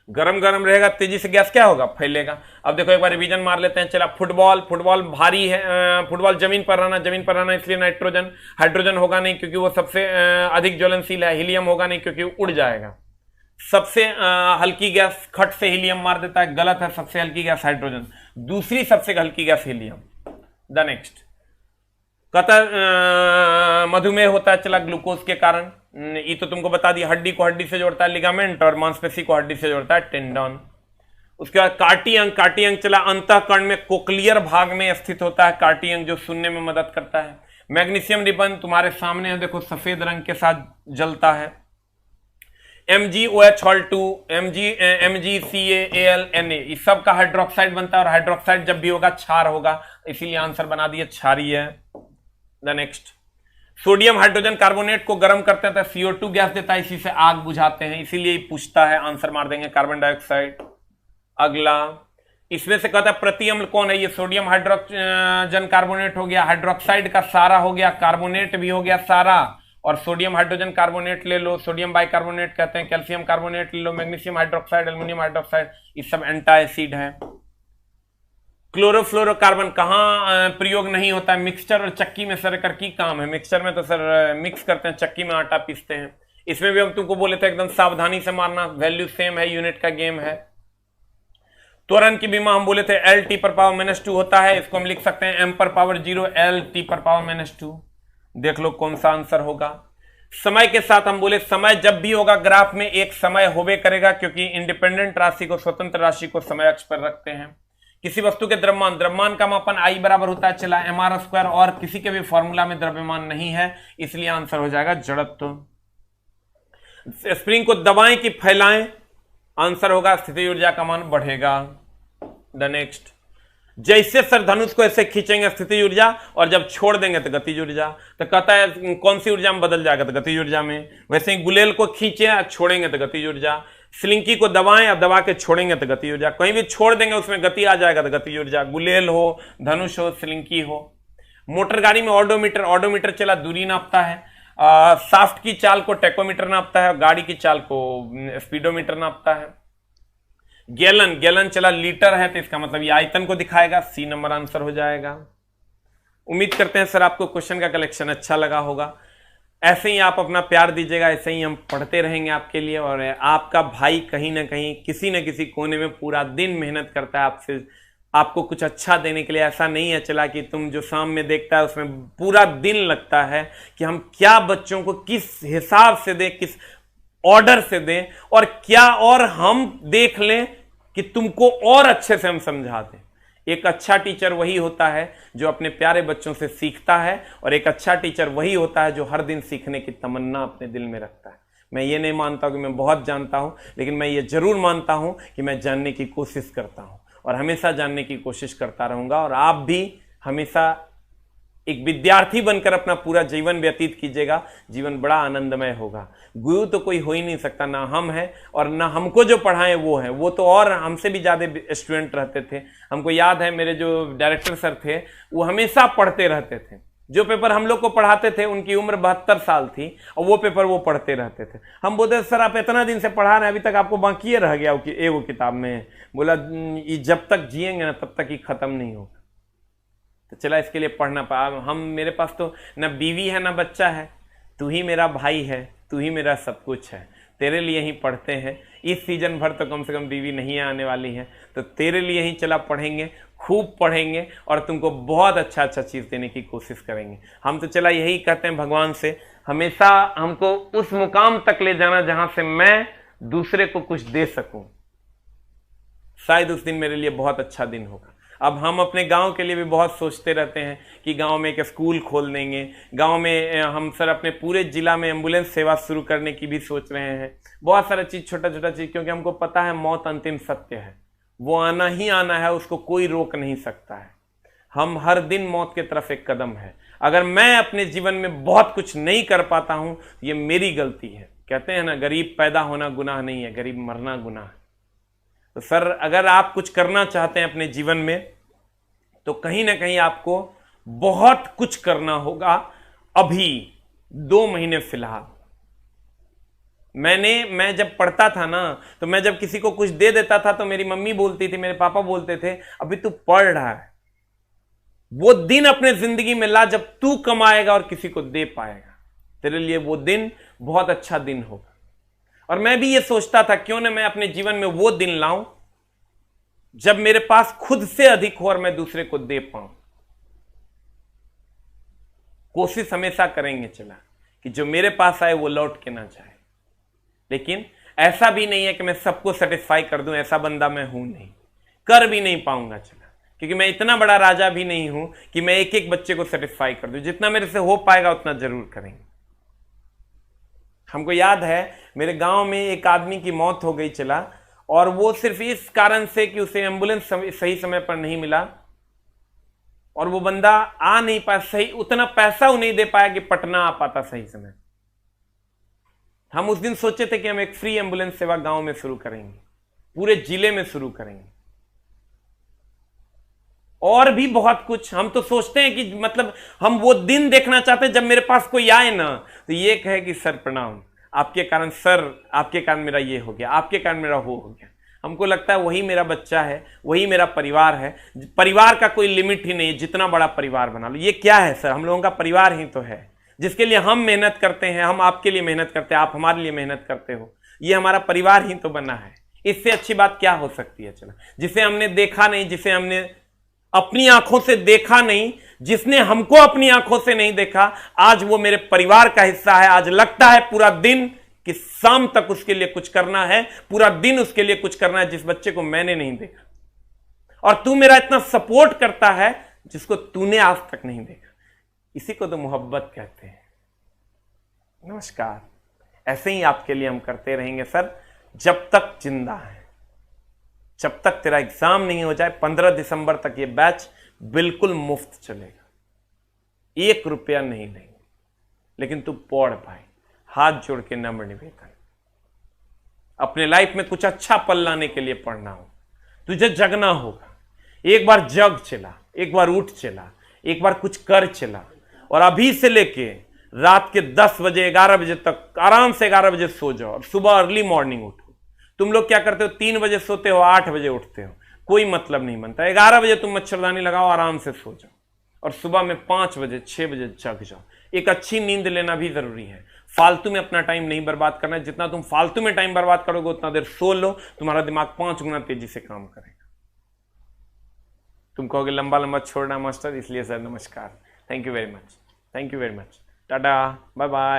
गरम रहेगा तेजी से गैस क्या होगा? फैलेगा। अब देखो एक बार रिवीजन मार लेते हैं। चला, फुटबॉल भारी है, फुटबॉल जमीन पर रहना इसलिए नाइट्रोजन। हाइड्रोजन होगा नहीं क्योंकि वो सबसे अधिक ज्वलनशील है। हीलियम होगा नहीं क्योंकि उड़ जाएगा। सबसे हल्की गैस खट से हीलियम मार देता है, गलत है। सबसे हल्की गैस हाइड्रोजन, दूसरी सबसे हल्की गैस हीलियम। द नेक्स्ट, कहता मधुमेह होता है चला ग्लूकोज के कारण। ये तो तुमको बता दिया, हड्डी को हड्डी से जोड़ता है लिगामेंट और मांसपेशी को हड्डी से जोड़ता है टेंडन। उसके बाद कार्टी अंग, कार्टी अंग चला अंतःकरण में कोक्लियर भाग में स्थित होता है कार्टी अंग, जो सुनने में मदद करता है। मैग्नीशियम रिबन तुम्हारे सामने है, देखो सफेद रंग के साथ जलता है। MgOH2, MgCaAlNa, इस सब का हाइड्रोक्साइड बनता है और हाइड्रोक्साइड जब भी होगा क्षार होगा, इसीलिए आंसर बना दिया क्षारीय है। The next, sodium hydrogen carbonate को गर्म करते हैं तो CO2 गैस देता है, इसी से आग बुझाते हैं, इसीलिए पूछता है, आंसर मार देंगे कार्बन डाइऑक्साइड। अगला, इसमें से कहता है प्रति अम्ल कौन है, ये सोडियम हाइड्रोजन कार्बोनेट हो गया, हाइड्रोक्साइड का सारा हो गया, कार्बोनेट भी हो गया सारा, और सोडियम हाइड्रोजन कार्बोनेट ले लो, सोडियम बाइकार्बोनेट कहते हैं, कैल्शियम कार्बोनेट ले लो, मैग्नीशियम हाइड्रोक्साइड, एल्युमिनियम हाइड्रोक्साइड, ये सब एंटा एसिड है। क्लोरोफ्लोरोकार्बन कहां प्रयोग नहीं होता है, मिक्सचर और चक्की में सर कर की काम है, मिक्सचर में तो सर मिक्स करते हैं, चक्की में आटा पीसते हैं। इसमें भी हम तुमको बोले थे एकदम सावधानी से मारना, वैल्यू सेम है, यूनिट का गेम है। त्वरण की बीमा हम बोले थे L(T)⁻⁻2 होता है, इसको हम लिख सकते हैं M(0) L(T)⁻2। देख लो कौन सा आंसर होगा। समय के साथ हम बोले समय जब भी होगा ग्राफ में एक समय होबे करेगा, क्योंकि इंडिपेंडेंट राशि को, स्वतंत्र राशि को समय अक्ष पर रखते हैं। किसी वस्तु के द्रव्यमान, द्रव्यमान का मापन I बराबर होता है चला mr², और किसी के भी फॉर्मूला में द्रव्यमान नहीं है, इसलिए आंसर हो जाएगा जड़त्व। स्प्रिंग को दबाएं कि फैलाएं, आंसर होगा स्थिति ऊर्जा का मान बढ़ेगा। द नेक्स्ट, जैसे सर धनुष को ऐसे खींचेंगे स्थिति ऊर्जा, और जब छोड़ देंगे तो गतिज ऊर्जा, तो कहता है कौन सी ऊर्जा में बदल जाएगा, तो गतिज ऊर्जा में। वैसे ही गुलेल को खींचे और छोड़ेंगे तो गतिज ऊर्जा, स्लिंकी को दबाएं और दबा के छोड़ेंगे तो गतिज ऊर्जा, कहीं भी छोड़ देंगे उसमें गति आ जाएगा तो गतिज ऊर्जा, गुलेल हो, धनुष हो, स्लिंकी हो। मोटर गाड़ी में ऑडोमीटर, ऑडोमीटर चला दूरी नापता है, साफ्ट की चाल को टेकोमीटर नापता है, गाड़ी की चाल को स्पीडोमीटर नापता है। गैलन, गैलन चला लीटर है, तो इसका मतलब ये आयतन को दिखाएगा, C नंबर आंसर हो जाएगा। उम्मीद करते हैं सर आपको क्वेश्चन का कलेक्शन अच्छा लगा होगा। ऐसे ही आप अपना प्यार दीजिएगा, ऐसे ही हम पढ़ते रहेंगे आपके लिए, और आपका भाई कहीं ना कहीं किसी न किसी कोने में पूरा दिन मेहनत करता है आपसे, आपको कुछ अच्छा देने के लिए। ऐसा नहीं है चला कि तुम जो शाम में देखता है उसमें पूरा दिन लगता है कि हम क्या बच्चों को किस हिसाब से दें, किस ऑर्डर से दें, और क्या और हम देख लें कि तुमको और अच्छे से हम समझा दें। एक अच्छा टीचर वही होता है जो अपने प्यारे बच्चों से सीखता है, और एक अच्छा टीचर वही होता है जो हर दिन सीखने की तमन्ना अपने दिल में रखता है। मैं ये नहीं मानता हूं कि मैं बहुत जानता हूं, लेकिन मैं ये जरूर मानता हूं कि मैं जानने की कोशिश करता हूं, और हमेशा जानने की कोशिश करता रहूंगा। और आप भी हमेशा एक विद्यार्थी बनकर अपना पूरा जीवन व्यतीत कीजिएगा, जीवन बड़ा आनंदमय होगा। गुरु तो कोई हो ही नहीं सकता, ना हम हैं और ना हमको जो पढ़ाएं वो है, वो तो और हमसे भी ज़्यादा स्टूडेंट रहते थे। हमको याद है मेरे जो डायरेक्टर सर थे वो हमेशा पढ़ते रहते थे, जो पेपर हम लोग को पढ़ाते थे उनकी उम्र 72 साल थी, और वो पेपर वो पढ़ते रहते थे। हम बोलते सर आप इतना दिन से पढ़ा रहे हैं, अभी तक आपको बाकी रह गया एगो किताब में। बोला ये जब तक जिएंगे ना तब तक ही खत्म नहीं होगा। तो चला इसके लिए पढ़ना पड़ा। हम, मेरे पास तो ना बीवी है ना बच्चा है, तू ही मेरा भाई है, तू ही मेरा सब कुछ है, तेरे लिए ही पढ़ते हैं। इस सीजन भर तो कम से कम बीवी नहीं आने वाली है, तो तेरे लिए ही चला पढ़ेंगे, खूब पढ़ेंगे, और तुमको बहुत अच्छा अच्छा चीज़ देने की कोशिश करेंगे। हम तो चला यही कहते हैं भगवान से, हमेशा हमको उस मुकाम तक ले जाना जहां से मैं दूसरे को कुछ दे सकूं। शायद उस दिन मेरे लिए बहुत अच्छा दिन होगा। अब हम अपने गांव के लिए भी बहुत सोचते रहते हैं कि गांव में एक स्कूल खोल देंगे, गांव में हम सर अपने पूरे जिला में एम्बुलेंस सेवा शुरू करने की भी सोच रहे हैं। बहुत सारा चीज़, छोटा छोटा चीज़, क्योंकि हमको पता है मौत अंतिम सत्य है, वो आना ही आना है, उसको कोई रोक नहीं सकता है। हम हर दिन मौत की तरफ एक कदम है। अगर मैं अपने जीवन में बहुत कुछ नहीं कर पाता हूं, ये मेरी गलती है। कहते हैं ना, गरीब पैदा होना गुनाह नहीं है, गरीब मरना गुनाह है। तो सर अगर आप कुछ करना चाहते हैं अपने जीवन में, तो कहीं ना कहीं आपको बहुत कुछ करना होगा। अभी 2 महीने फिलहाल मैं जब पढ़ता था ना, तो मैं जब किसी को कुछ दे देता था तो मेरी मम्मी बोलती थी, मेरे पापा बोलते थे, अभी तू पढ़ रहा है, वो दिन अपने जिंदगी में ला जब तू कमाएगा और किसी को दे पाएगा, तेरे लिए वो दिन बहुत अच्छा दिन होगा। और मैं भी ये सोचता था क्यों ना मैं अपने जीवन में वो दिन लाऊं जब मेरे पास खुद से अधिक हो और मैं दूसरे को दे पाऊं। कोशिश हमेशा करेंगे चला, कि जो मेरे पास आए वो लौट के ना जाए। लेकिन ऐसा भी नहीं है कि मैं सबको सेटिस्फाई कर दूं, ऐसा बंदा मैं हूं नहीं, कर भी नहीं पाऊंगा चला, क्योंकि मैं इतना बड़ा राजा भी नहीं हूं कि मैं एक एक बच्चे को सेटिस्फाई कर दूं। जितना मेरे से हो पाएगा उतना जरूर करेंगे। हमको याद है मेरे गांव में एक आदमी की मौत हो गई चला, और वो सिर्फ इस कारण से कि उसे एम्बुलेंस सही समय पर नहीं मिला, और वो बंदा आ नहीं पाया, सही उतना पैसा वो नहीं दे पाया कि पटना आ पाता सही समय। हम उस दिन सोचे थे कि हम एक फ्री एम्बुलेंस सेवा गांव में शुरू करेंगे, पूरे जिले में शुरू करेंगे, और भी बहुत कुछ। हम तो सोचते हैं कि मतलब हम वो दिन देखना चाहते हैं जब मेरे पास कोई आए ना तो ये कहे कि सर प्रणाम, आपके कारण सर, आपके कारण मेरा ये हो गया, आपके कारण मेरा वो हो गया। हमको लगता है वही मेरा बच्चा है, वही मेरा परिवार है। परिवार का कोई लिमिट ही नहीं, जितना बड़ा परिवार बना लो। ये क्या है सर? हम लोगों का परिवार ही तो है, जिसके लिए हम मेहनत करते हैं, हम आपके लिए मेहनत करते हैं, आप हमारे लिए मेहनत करते हो। ये हमारा परिवार ही तो बना है। इससे अच्छी बात क्या हो सकती है? चलो, जिसे हमने देखा नहीं, जिसे हमने अपनी आंखों से देखा नहीं, जिसने हमको अपनी आंखों से नहीं देखा, आज वो मेरे परिवार का हिस्सा है। आज लगता है पूरा दिन कि शाम तक उसके लिए कुछ करना है, पूरा दिन उसके लिए कुछ करना है, जिस बच्चे को मैंने नहीं देखा। और तू मेरा इतना सपोर्ट करता है जिसको तूने आज तक नहीं देखा। इसी को तो मोहब्बत कहते हैं। नमस्कार। ऐसे ही आपके लिए हम करते रहेंगे सर, जब तक जिंदा है, जब तक तेरा एग्जाम नहीं हो जाए। 15 दिसंबर तक ये बैच बिल्कुल मुफ्त चलेगा, 1 रुपया नहीं लेंगे। लेकिन तू पढ़ भाई, हाथ जोड़ के नम्र निवेदन। अपने लाइफ में कुछ अच्छा पल लाने के लिए पढ़ना हो, तुझे जगना होगा। एक बार जग चला, एक बार उठ चला, एक बार कुछ कर चला। और अभी से लेके रात के 10 बजे 11 बजे तक आराम से 11 बजे सो जाओ, और सुबह अर्ली मॉर्निंग उठो। तुम लोग क्या करते हो? 3 बजे सोते हो, 8 बजे उठते हो, कोई मतलब नहीं बनता। 11 बजे तुम मच्छरदानी लगाओ, आराम से सो जाओ, और सुबह में 5 बजे 6 बजे जग जाओ। एक अच्छी नींद लेना भी जरूरी है। फालतू में अपना टाइम नहीं बर्बाद करना है। जितना तुम फालतू में टाइम बर्बाद करोगे उतना देर सो लो, तुम्हारा दिमाग 5 गुना तेजी से काम करेगा। तुम कहोगे लंबा लंबा छोड़ना मास्टर, इसलिए सर नमस्कार, thank you very much, thank you very much, टाटा, बाय बाय।